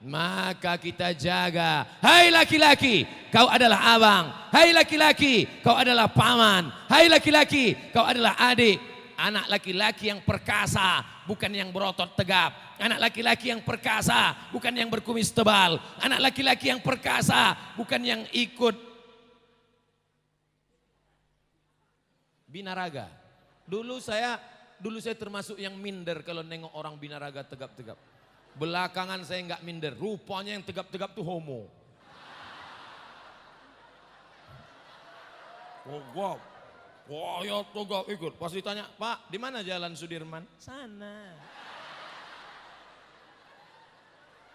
maka kita jaga. Hai laki-laki, kau adalah abang. Hai laki-laki, kau adalah paman. Hai laki-laki, kau adalah adik. Anak laki-laki yang perkasa, bukan yang berotot tegap. Anak laki-laki yang perkasa, bukan yang berkumis tebal. Anak laki-laki yang perkasa, bukan yang ikut binaraga. Dulu saya termasuk yang minder kalau nengok orang binaraga tegap-tegap. Belakangan saya nggak minder, rupanya yang tegap-tegap tuh homo. Tegap. Wah ya tegap ikut. Pas ditanya, Pak di mana jalan Sudirman? Sana.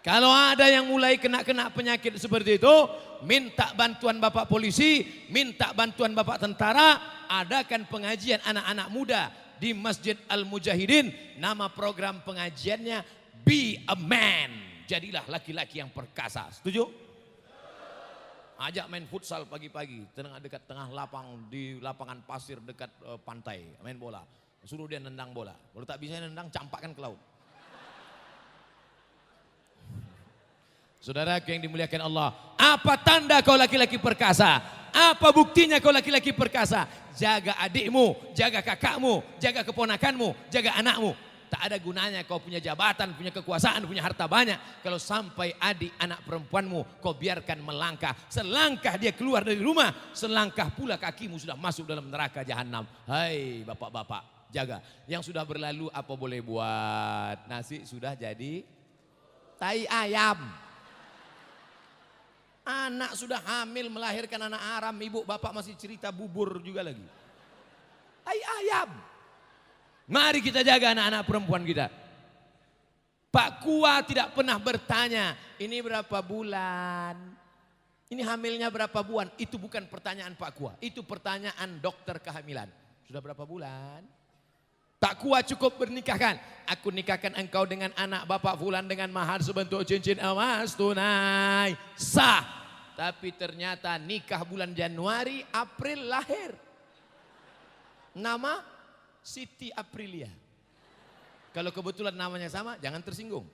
Kalau ada yang mulai kena penyakit seperti itu, minta bantuan Bapak polisi, minta bantuan Bapak tentara, adakan pengajian anak-anak muda di Masjid Al-Mujahidin. Nama program pengajiannya Be a Man. Jadilah laki-laki yang perkasa. Setuju? Ajak main futsal pagi-pagi, dekat tengah lapang, di lapangan pasir dekat pantai, main bola. Suruh dia nendang bola. Kalau tak bisa nendang, campakkan ke laut. Saudara yang dimuliakan Allah, apa tanda kau laki-laki perkasa? Apa buktinya kau laki-laki perkasa? Jaga adikmu, jaga kakakmu, jaga keponakanmu, jaga anakmu. Tak ada gunanya kau punya jabatan, punya kekuasaan, punya harta banyak, kalau sampai adik anak perempuanmu kau biarkan melangkah. Selangkah dia keluar dari rumah, selangkah pula kakimu sudah masuk dalam neraka jahanam. Hai bapak-bapak, jaga. Yang sudah berlalu apa boleh buat? Nasi sudah jadi tai ayam. Anak sudah hamil melahirkan anak haram, ibu bapak masih cerita bubur juga lagi. Tai ayam. Mari kita jaga anak-anak perempuan kita. Pak Kua tidak pernah bertanya, ini berapa bulan? Ini hamilnya berapa bulan? Itu bukan pertanyaan Pak Kua, itu pertanyaan dokter kehamilan. Sudah berapa bulan? Pak Kua cukup bernikahkan. Aku nikahkan engkau dengan anak bapak fulan dengan mahar sebentuk cincin emas tunai. Sah. Tapi ternyata nikah bulan Januari, April lahir. Nama Siti Aprilia. Kalau kebetulan namanya sama, jangan tersinggung.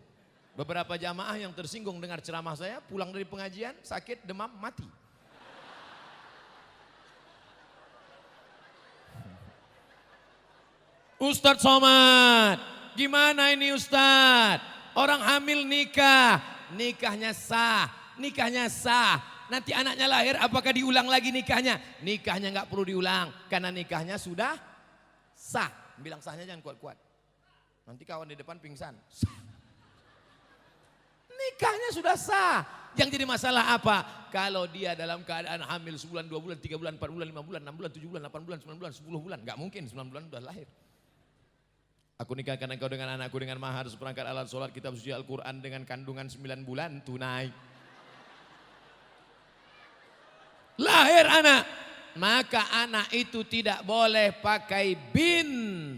Beberapa jamaah yang tersinggung dengar ceramah saya, pulang dari pengajian, sakit, demam, mati. Ustadz Somad, gimana ini Ustadz? Orang hamil nikah, nikahnya sah, nikahnya sah. Nanti anaknya lahir, apakah diulang lagi nikahnya? Nikahnya nggak perlu diulang, karena nikahnya sudah sah. Bilang sahnya jangan kuat-kuat. Nanti kawan di depan pingsan. Sah. Nikahnya sudah sah. Yang jadi masalah apa? Kalau dia dalam keadaan hamil sebulan, 2 bulan, 3 bulan, 4 bulan, 5 bulan, 6 bulan, 7 bulan, 8 bulan, 9 bulan, 10 bulan. Nggak mungkin 9 bulan sudah lahir. Aku nikahkan engkau dengan anakku dengan mahar seperangkat alat sholat, kitab suci Al-Quran dengan kandungan 9 bulan tunai. Lahir anak, maka anak itu tidak boleh pakai bin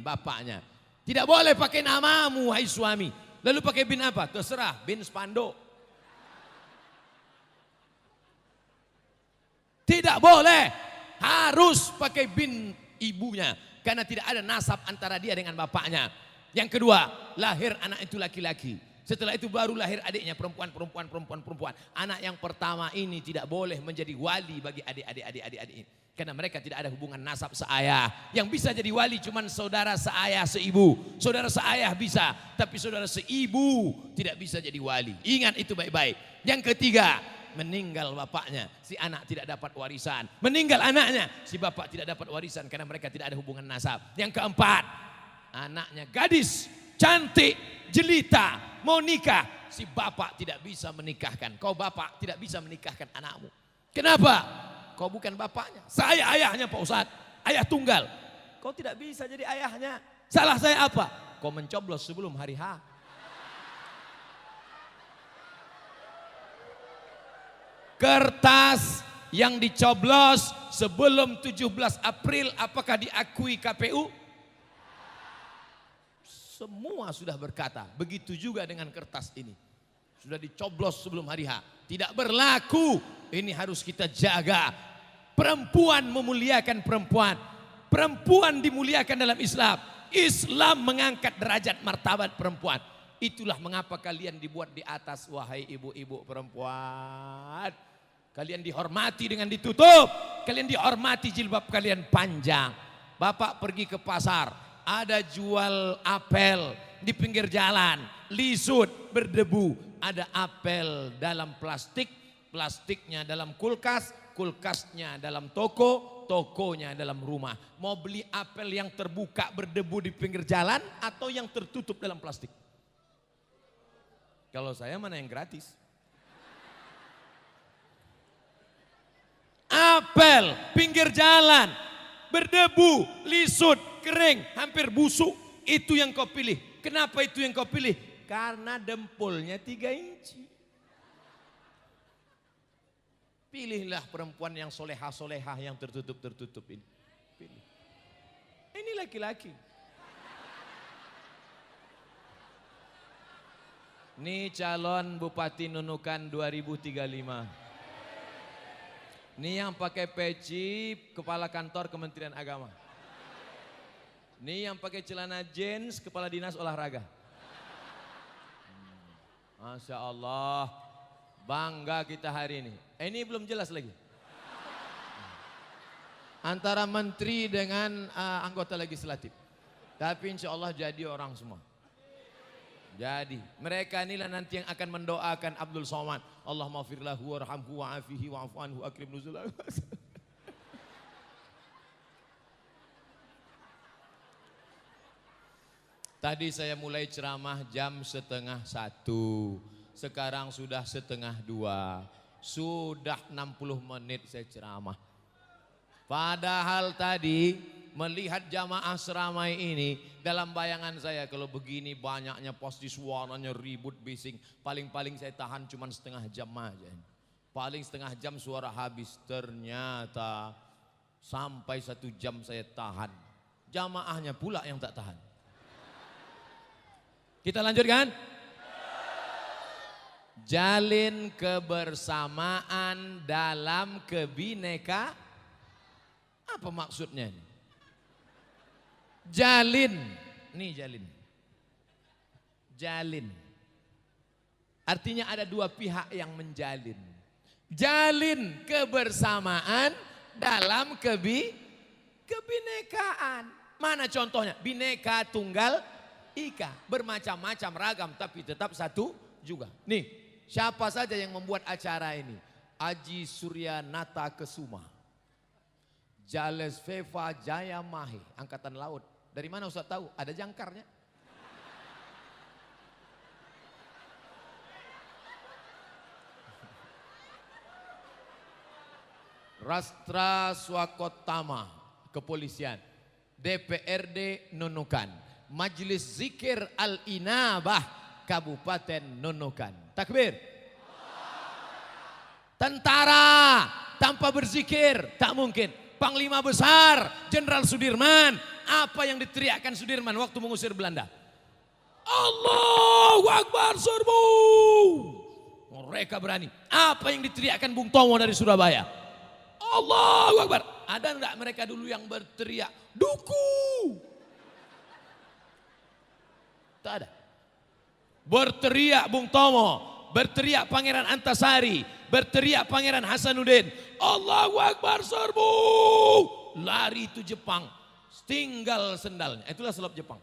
bapaknya. Tidak boleh pakai namamu hai suami. Lalu pakai bin apa? Terserah, bin spanduk. Tidak boleh, harus pakai bin ibunya. Karena tidak ada nasab antara dia dengan bapaknya. Yang kedua, lahir anak itu laki-laki. Setelah itu baru lahir adiknya perempuan. Anak yang pertama ini tidak boleh menjadi wali bagi adik-adik ini. Karena mereka tidak ada hubungan nasab seayah. Yang bisa jadi wali cuma saudara seayah seibu. Saudara seayah bisa, tapi saudara seibu tidak bisa jadi wali. Ingat itu baik-baik. Yang ketiga, meninggal bapaknya, si anak tidak dapat warisan. Meninggal anaknya, si bapak tidak dapat warisan karena mereka tidak ada hubungan nasab. Yang keempat, anaknya gadis, cantik, jelita, mau nikah, si bapak tidak bisa menikahkan. Kau bapak tidak bisa menikahkan anakmu. Kenapa? Kau bukan bapaknya. Saya ayahnya Pak Ustadz, ayah tunggal. Kau tidak bisa jadi ayahnya. Salah saya apa? Kau mencoblos sebelum hari H. Kertas yang dicoblos sebelum 17 April apakah diakui KPU? Semua sudah berkata, begitu juga dengan kertas ini. Sudah dicoblos sebelum hari H. Tidak berlaku, ini harus kita jaga. Perempuan memuliakan perempuan. Perempuan dimuliakan dalam Islam. Islam mengangkat derajat martabat perempuan. Itulah mengapa kalian dibuat di atas, wahai ibu-ibu perempuan. Kalian dihormati dengan ditutup. Kalian dihormati jilbab kalian panjang. Bapak pergi ke pasar, ada jual apel di pinggir jalan, lisut, berdebu. Ada apel dalam plastik, plastiknya dalam kulkas, kulkasnya dalam toko, tokonya dalam rumah. Mau beli apel yang terbuka berdebu di pinggir jalan atau yang tertutup dalam plastik? Kalau saya mana yang gratis? Apel pinggir jalan, berdebu, lisut, kering, hampir busuk. Itu yang kau pilih. Kenapa itu yang kau pilih? Karena dempulnya 3 inci. Pilihlah perempuan yang soleha-soleha yang tertutup-tertutup ini. Pilih. Ini laki-laki. Ini calon Bupati Nunukan 2035. Ini yang pakai peci kepala kantor Kementerian Agama. Ini yang pakai celana jeans kepala dinas olahraga. Masya Allah, bangga kita hari ini. Ini belum jelas lagi. Antara menteri dengan anggota legislatif. Tapi insya Allah jadi orang semua. Jadi mereka inilah nanti yang akan mendoakan Abdul Somad. Allahumma firlahu warhamhu wa'afihi wa'afu anhu akrim nuzulah. Tadi saya mulai ceramah jam 12:30. Sekarang sudah 1:30. Sudah 60 menit saya ceramah. Padahal tadi melihat jamaah seramai ini, dalam bayangan saya kalau begini banyaknya pasti suaranya ribut bising. Paling-paling saya tahan cuma setengah jam aja. Paling setengah jam suara habis. Ternyata sampai 1 jam saya tahan. Jamaahnya pula yang tak tahan. Kita lanjutkan. Jalin kebersamaan dalam kebineka. Apa maksudnya ini? Jalin, nih jalin. Jalin. Artinya ada dua pihak yang menjalin. Jalin kebersamaan dalam kebinekaan. Mana contohnya? Bineka Tunggal Ika. Bermacam-macam ragam tapi tetap satu juga. Nih, siapa saja yang membuat acara ini? Aji Surya Nata Kesuma. Jales Feva Jaya Mahe, Angkatan Laut. Dari mana Ustaz tahu? Ada jangkarnya. Rastra Swakotama, Kepolisian. DPRD Nunukan. Majelis Zikir Al-Inabah, Kabupaten Nunukan. Takbir. Tentara tanpa berzikir tak mungkin. Panglima Besar Jenderal Sudirman, apa yang diteriakkan Sudirman waktu mengusir Belanda? Allahu Akbar Serbu. Mereka berani. Apa yang diteriakkan Bung Tomo dari Surabaya? Allahu Akbar. Ada enggak mereka dulu yang berteriak duku? Tak ada. Berteriak Bung Tomo, berteriak Pangeran Antasari, berteriak Pangeran Hasanuddin, Allahu Akbar Serbu. Lari itu Jepang, tinggal sendalnya. Itulah sebab Jepang.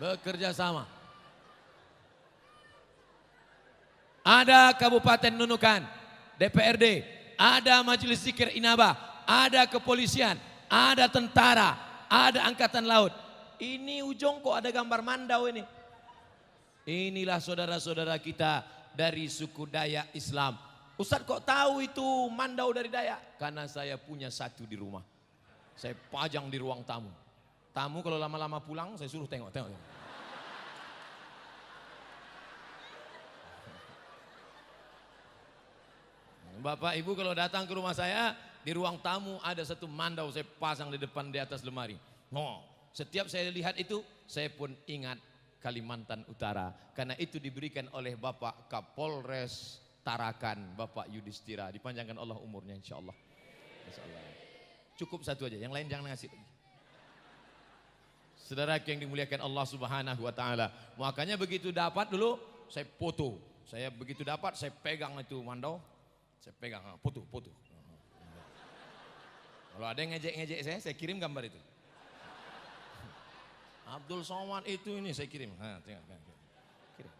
Bekerja sama. Ada Kabupaten Nunukan, DPRD, ada Majelis Zikir Inabah, ada kepolisian, ada tentara, ada angkatan laut. Ini ujung kok ada gambar Mandau ini. Inilah saudara-saudara kita dari suku Dayak Islam. Ustadz kok tahu itu Mandau dari Dayak? Karena saya punya satu di rumah. Saya pajang di ruang tamu. Tamu kalau lama-lama pulang saya suruh tengok. Bapak Ibu kalau datang ke rumah saya, di ruang tamu ada satu Mandau saya pasang di depan di atas lemari. Setiap saya lihat itu, saya pun ingat Kalimantan Utara. Karena itu diberikan oleh Bapak Kapolres Tarakan, Bapak Yudhistira. Dipanjangkan Allah umurnya insya Allah. Cukup satu aja, yang lain jangan ngasih lagi. Saudara yang dimuliakan Allah Subhanahu wa Ta'ala. Makanya begitu dapat dulu, saya foto. Saya begitu dapat, saya pegang itu Mandau. Saya pegang, foto. Kalau ada yang ngejek-ngejek saya kirim gambar itu. Abdul Somad itu ini saya kirim. Kirim.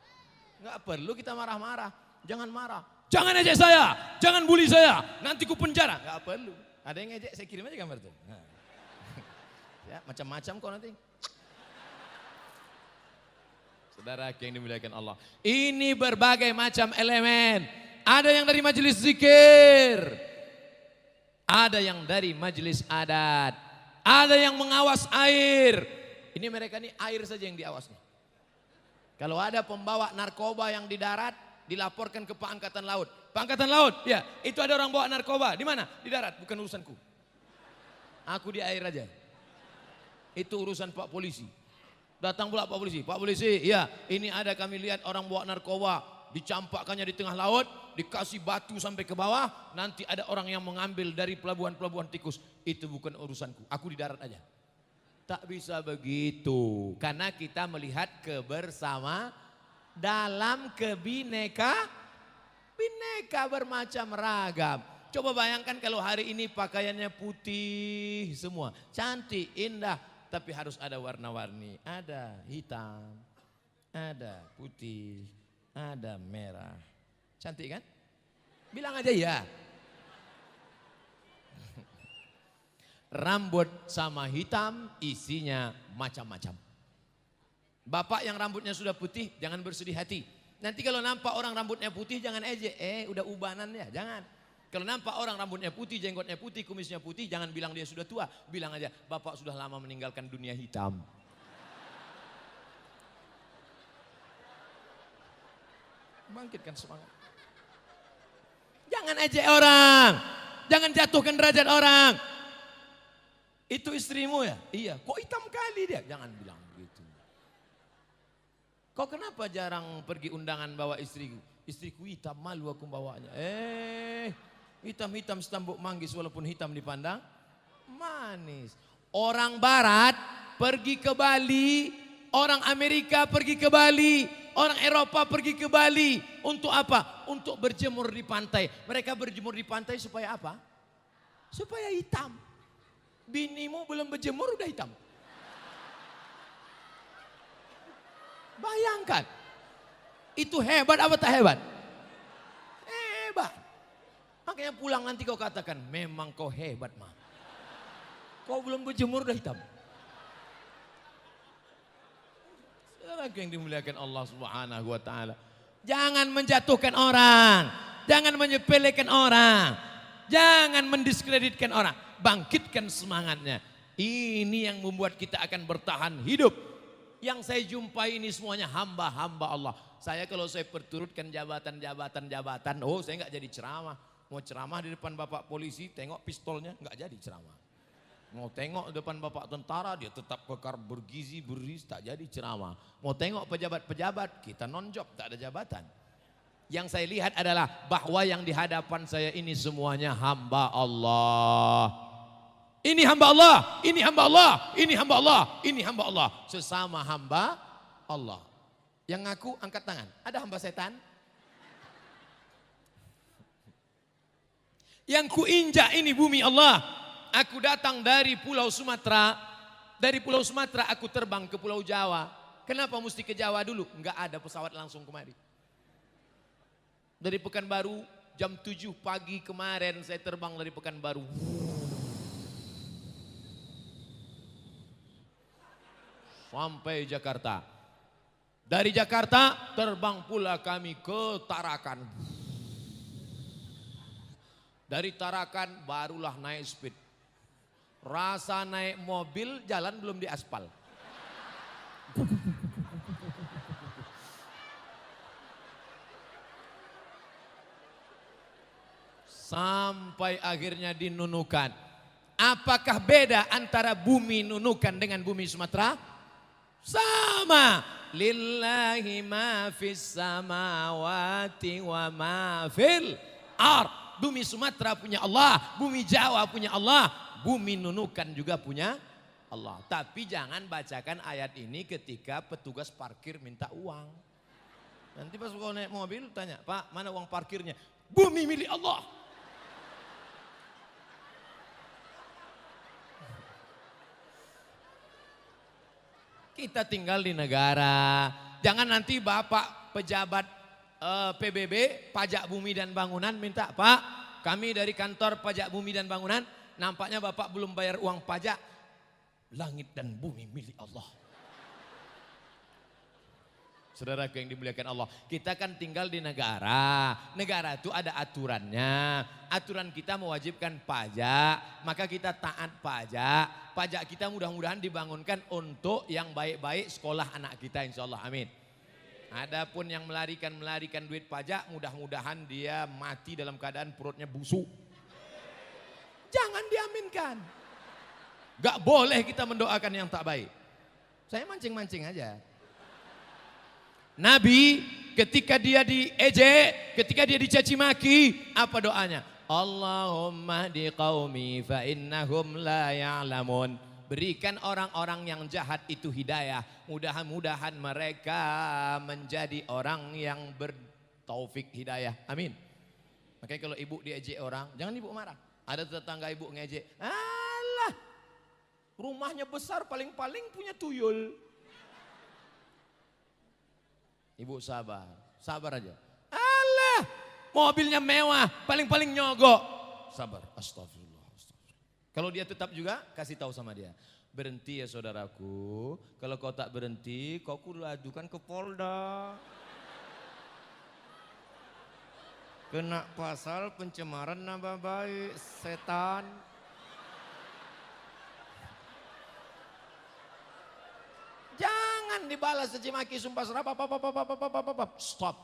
Nggak perlu kita marah-marah. Jangan marah. Jangan ejek saya, jangan bully saya. Nanti ku penjara. Nggak perlu. Ada yang ngejek saya kirim aja gambar itu. Ya macam-macam kok nanti. Saudara yang dimuliakan Allah. Ini berbagai macam elemen. Ada yang dari majelis zikir. Ada yang dari majelis adat. Ada yang mengawas air. Ini mereka nih air saja yang diawas nih. Kalau ada pembawa narkoba yang di darat, dilaporkan ke Pak Angkatan Laut. Pak Angkatan Laut, ya itu ada orang bawa narkoba. Di mana? Di darat, bukan urusanku. Aku di air aja. Itu urusan Pak Polisi. Datang pula Pak Polisi. Pak Polisi, ya ini ada kami lihat orang bawa narkoba dicampakkannya di tengah laut, dikasih batu sampai ke bawah, nanti ada orang yang mengambil dari pelabuhan-pelabuhan tikus. Itu bukan urusanku, aku di darat aja. Tak bisa begitu, karena kita melihat kebersama dalam bineka bermacam ragam. Coba bayangkan kalau hari ini pakaiannya putih semua, cantik, indah, tapi harus ada warna-warni, ada hitam, ada putih, ada merah. Cantik kan? Bilang aja ya. Rambut sama hitam isinya macam-macam. Bapak yang rambutnya sudah putih jangan bersedih hati. Nanti kalau nampak orang rambutnya putih jangan ejek. Udah ubanan ya, jangan. Kalau nampak orang rambutnya putih, jenggotnya putih, kumisnya putih, jangan bilang dia sudah tua. Bilang aja, Bapak sudah lama meninggalkan dunia hitam. Bangkitkan semangat. Jangan ejek orang. Jangan jatuhkan derajat orang. Itu istrimu ya? Iya. Kok hitam kali dia? Jangan bilang begitu. Kau kenapa jarang pergi undangan bawa istriku? Istriku hitam, malu aku bawanya. Hitam-hitam setambuk manggis walaupun hitam dipandang manis. Orang barat pergi ke Bali, orang Amerika pergi ke Bali, orang Eropa pergi ke Bali. Untuk apa? Untuk berjemur di pantai. Mereka berjemur di pantai supaya apa? Supaya hitam. Binimu belum berjemur udah hitam. Bayangkan. Itu hebat apa tak hebat? Hebat. Makanya pulang nanti kau katakan, memang kau hebat mah. Kau belum berjemur udah hitam. Saudaraku yang dimuliakan Allah Subhanahu wa taala. Jangan menjatuhkan orang, jangan menyepelekan orang, jangan mendiskreditkan orang. Bangkitkan semangatnya. Ini yang membuat kita akan bertahan hidup. Yang saya jumpai ini semuanya hamba-hamba Allah. Saya kalau saya perturutkan jabatan, saya nggak jadi ceramah. Mau ceramah di depan bapak polisi, tengok pistolnya, nggak jadi ceramah. Mau tengok depan bapak tentara, dia tetap kekar bergizi, beris, tak jadi ceramah. Mau tengok pejabat-pejabat, kita non job, tak ada jabatan. Yang saya lihat adalah bahwa yang di hadapan saya ini semuanya hamba Allah. Ini hamba Allah, ini hamba Allah, ini hamba Allah, ini hamba Allah. Sesama hamba Allah. Yang ngaku angkat tangan, ada hamba setan? Yang kuinjak ini bumi Allah. Aku datang dari Pulau Sumatera. Dari Pulau Sumatera aku terbang ke Pulau Jawa. Kenapa mesti ke Jawa dulu? Enggak ada pesawat langsung kemari. Dari Pekanbaru jam 7 pagi kemarin saya terbang dari Pekanbaru. Sampai Jakarta. Dari Jakarta terbang pula kami ke Tarakan. Dari Tarakan barulah naik speed. Rasa naik mobil jalan belum diaspal. Sampai akhirnya di Nunukan. Apakah beda antara bumi Nunukan dengan bumi Sumatera? Sama. Lillahi ma fis samawati wa ma fil ardh. Bumi Sumatera punya Allah, bumi Jawa punya Allah, bumi Nunukan juga punya Allah. Tapi jangan bacakan ayat ini ketika petugas parkir minta uang. Nanti pas kau naik mobil tanya, Pak mana uang parkirnya? Bumi milik Allah. Kita tinggal di negara. Jangan nanti Bapak pejabat PBB, Pajak Bumi dan Bangunan minta, Pak kami dari kantor Pajak Bumi dan Bangunan, nampaknya Bapak belum bayar uang pajak. Langit dan bumi milik Allah. Saudaraku yang dimuliakan Allah, kita kan tinggal di negara. Negara itu ada aturannya. Aturan kita mewajibkan pajak, maka kita taat pajak. Pajak kita mudah-mudahan dibangunkan untuk yang baik-baik sekolah anak kita, insya Allah, amin. Adapun yang melarikan duit pajak, mudah-mudahan dia mati dalam keadaan perutnya busuk. Jangan diaminkan. Gak boleh kita mendoakan yang tak baik. Saya mancing-mancing aja. Nabi ketika dia diejek, ketika dia dicaci maki, apa doanya? Allahumma di qaumi fa innahum la ya'lamun. Berikan orang-orang yang jahat itu hidayah. Mudah-mudahan mereka menjadi orang yang bertaufik hidayah. Amin. Makanya kalau ibu diejek orang, jangan ibu marah. Ada tetangga ibu ngejek, alah rumahnya besar paling-paling punya tuyul. Ibu sabar, sabar aja. Alah mobilnya mewah, paling-paling nyogok. Sabar, astagfirullah. Kalau dia tetap juga, kasih tahu sama dia. Berhenti ya saudaraku, kalau kau tak berhenti, kau kudu ajukan ke Polda. Kena pasal pencemaran nama baik, setan. Jangan dibalas caci maki, sumpah serapah, stop.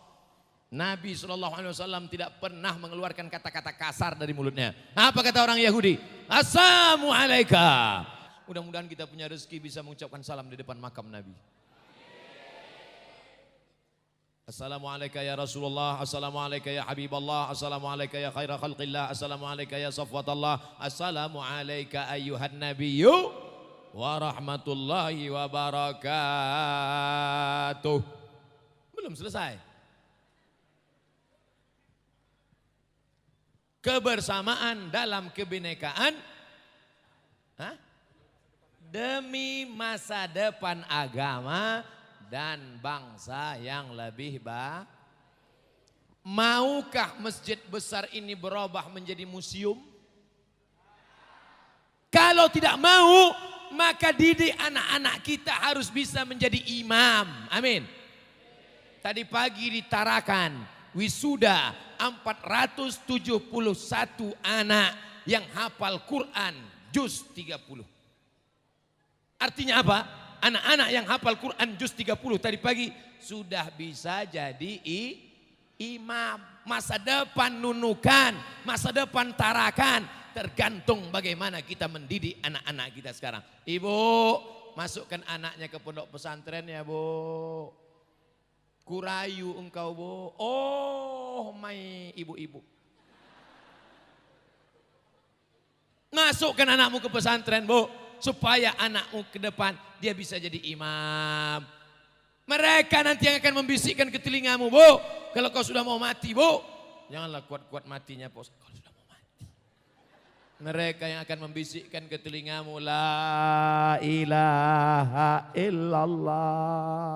Nabi SAW tidak pernah mengeluarkan kata-kata kasar dari mulutnya. Apa kata orang Yahudi? Assalamualaikum. Mudah-mudahan kita punya rezeki bisa mengucapkan salam di depan makam Nabi. Assalamualaikum ya Rasulullah, Assalamualaikum ya Habiballah, Assalamualaikum ya khaira khalqillah, Assalamualaikum ya safwatallah, Assalamualaikum ayyuhan nabiyyu wa rahmatullahi wa barakatuh. Belum selesai. Kebersamaan dalam kebinekaan demi masa depan agama dan bangsa yang lebih baik. Maukah masjid besar ini berubah menjadi museum? Kalau tidak mau, maka didik anak-anak kita harus bisa menjadi imam. Amin. Tadi pagi di Tarakan wisuda 471 anak yang hafal Quran juz 30. Artinya apa? Anak-anak yang hafal Quran juz 30 tadi pagi sudah bisa jadi imam. Masa depan Nunukan, masa depan Tarakan tergantung bagaimana kita mendidik anak-anak kita sekarang. Ibu, masukkan anaknya ke pondok pesantren ya Bu. Kurayu engkau Bu. Oh my ibu-ibu. Masukkan anakmu ke pesantren Bu. Supaya anakmu ke depan dia bisa jadi imam. Mereka nanti yang akan membisikkan ke telingamu Bu. Kalau kau sudah mau mati Bu. Janganlah kuat-kuat matinya Kalau sudah mau mati. Mereka yang akan membisikkan ke telingamu. La ilaha illallah.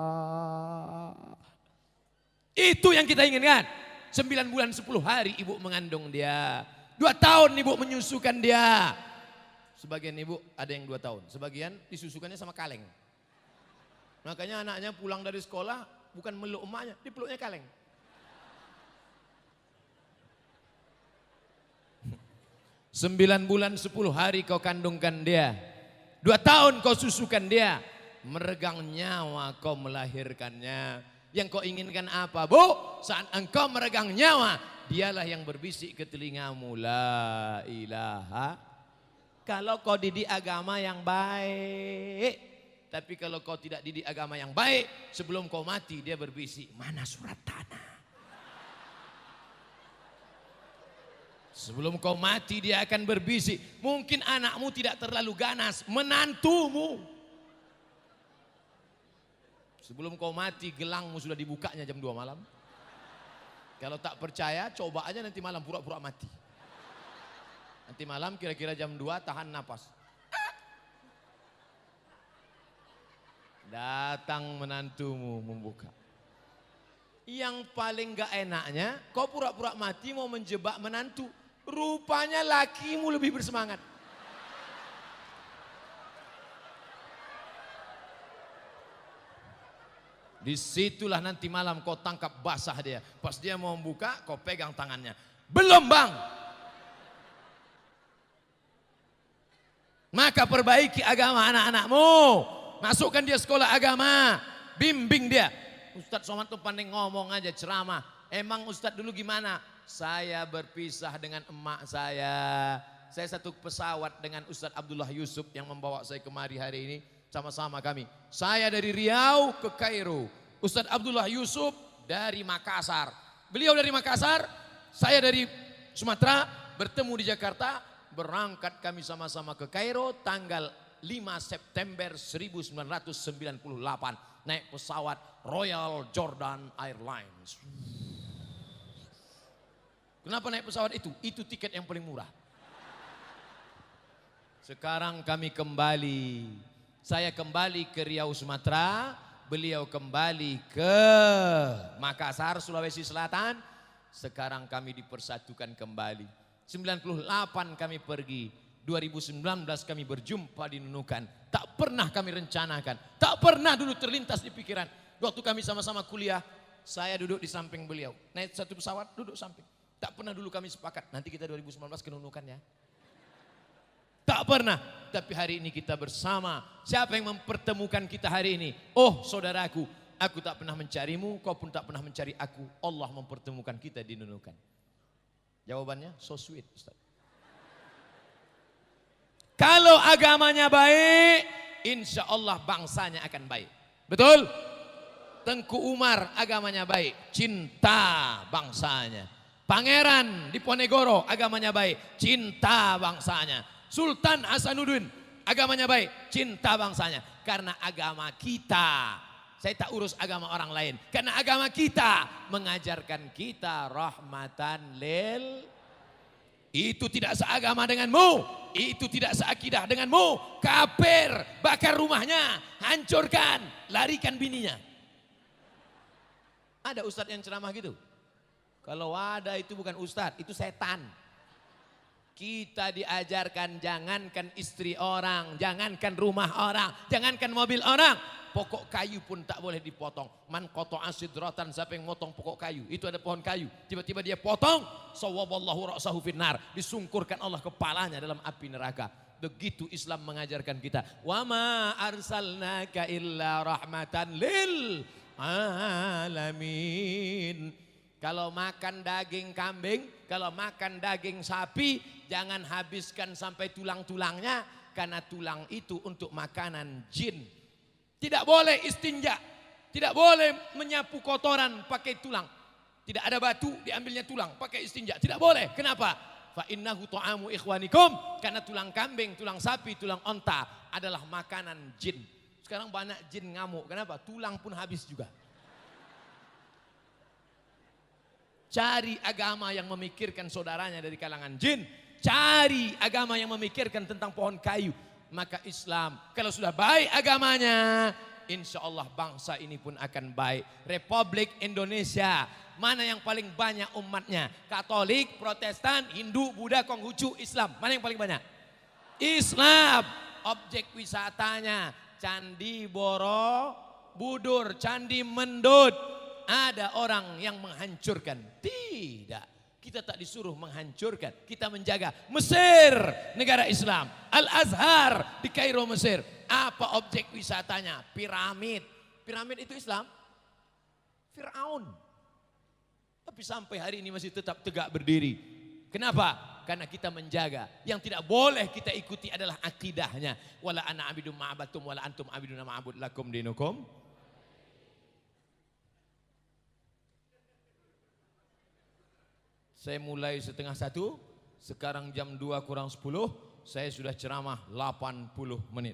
Itu yang kita inginkan. 9 bulan 10 hari ibu mengandung dia. 2 tahun ibu menyusukan dia. Sebagian ibu ada yang 2 tahun. Sebagian disusukannya sama kaleng. Makanya anaknya pulang dari sekolah bukan meluk emaknya, dipeluknya kaleng. Sembilan bulan 10 hari kau kandungkan dia. 2 tahun kau susukan dia. Meregang nyawa kau melahirkannya. Yang kau inginkan apa Bu? Saat engkau meregang nyawa, dialah yang berbisik ke telingamu. La ilaha. Kalau kau didik agama yang baik. Tapi kalau kau tidak didik agama yang baik, sebelum kau mati dia berbisik, mana surat tanah? Sebelum kau mati dia akan berbisik. Mungkin anakmu tidak terlalu ganas, menantumu. Sebelum kau mati gelangmu sudah dibukanya jam 2 malam. Kalau tak percaya coba aja nanti malam pura-pura mati. Nanti malam kira-kira jam 2 tahan napas. Datang menantumu membuka. Yang paling gak enaknya kau pura-pura mati mau menjebak menantu. Rupanya lakimu lebih bersemangat. Disitulah nanti malam kau tangkap basah dia. Pas dia mau membuka kau pegang tangannya. Belum Bang. Maka perbaiki agama anak-anakmu. Masukkan dia sekolah agama. Bimbing dia. Ustadz Somad tuh pandai ngomong aja ceramah. Emang Ustadz dulu gimana? Saya berpisah dengan emak saya. Saya satu pesawat dengan Ustadz Abdullah Yusuf yang membawa saya kemari hari ini. Sama-sama kami. Saya dari Riau ke Kairo. Ustadz Abdullah Yusuf dari Makassar. Beliau dari Makassar, saya dari Sumatera, bertemu di Jakarta, berangkat kami sama-sama ke Kairo tanggal 5 September 1998. Naik pesawat Royal Jordan Airlines. Kenapa naik pesawat itu? Itu tiket yang paling murah. Sekarang kami kembali. Saya kembali ke Riau, Sumatera. Beliau kembali ke Makassar, Sulawesi Selatan. Sekarang kami dipersatukan kembali. 98 kami pergi. 2019 kami berjumpa di Nunukan. Tak pernah kami rencanakan. Tak pernah dulu terlintas di pikiran. Waktu kami sama-sama kuliah, saya duduk di samping beliau. Naik satu pesawat, duduk samping. Tak pernah dulu kami sepakat. Nanti kita 2019 ke Nunukan ya. Tak pernah, tapi hari ini kita bersama. Siapa yang mempertemukan kita hari ini? Oh saudaraku, aku tak pernah mencarimu, kau pun tak pernah mencari aku. Allah mempertemukan kita di Nunukan. Jawabannya so sweet, Ustaz. Kalau agamanya baik, insya Allah bangsanya akan baik. Betul? Tengku Umar agamanya baik, cinta bangsanya. Pangeran Diponegoro agamanya baik, cinta bangsanya. Sultan Hasanuddin agamanya baik, cinta bangsanya. Karena agama kita, saya tak urus agama orang lain. Karena agama kita mengajarkan kita rahmatan lil. Itu tidak seagama denganmu, itu tidak seakidah denganmu. Kafir, bakar rumahnya, hancurkan, larikan bininya. Ada ustadz yang ceramah gitu? Kalau ada itu bukan ustadz, itu setan. Kita diajarkan jangankan istri orang, jangankan rumah orang, jangankan mobil orang. Pokok kayu pun tak boleh dipotong. Man qata'a sidratan, siapa yang motong pokok kayu. Itu ada pohon kayu, tiba-tiba dia potong. Sawwaballahu ra'sahu finnar, disungkurkan Allah kepalanya dalam api neraka. Begitu Islam mengajarkan kita. Wa ma arsalnaka illa rahmatan lil alamin. Kalau makan daging kambing, kalau makan daging sapi, jangan habiskan sampai tulang-tulangnya, karena tulang itu untuk makanan jin. Tidak boleh istinja, tidak boleh menyapu kotoran pakai tulang. Tidak ada batu, diambilnya tulang, pakai istinja. Tidak boleh. Kenapa? Fa innahu ta'amu ikhwanikum. Karena tulang kambing, tulang sapi, tulang onta adalah makanan jin. Sekarang banyak jin ngamuk. Kenapa? Tulang pun habis juga. Cari agama yang memikirkan saudaranya dari kalangan jin. Cari agama yang memikirkan tentang pohon kayu. Maka Islam, kalau sudah baik agamanya, insya Allah bangsa ini pun akan baik. Republik Indonesia, mana yang paling banyak umatnya? Katolik, Protestan, Hindu, Buddha, Konghucu, Islam. Mana yang paling banyak? Islam. Objek wisatanya Candi Borobudur, Candi Mendut. Ada orang yang menghancurkan. Tidak. Kita tak disuruh menghancurkan. Kita menjaga. Mesir, negara Islam. Al-Azhar di Kairo, Mesir. Apa objek wisatanya? Piramid. Piramid itu Islam. Fir'aun. Tapi sampai hari ini masih tetap tegak berdiri. Kenapa? Karena kita menjaga. Yang tidak boleh kita ikuti adalah akidahnya. Wala ana abidum ma'abatum wala antum abiduna ma'abud lakum dinukum. Saya mulai 12:30, sekarang jam 2 kurang 10, saya sudah ceramah 80 menit.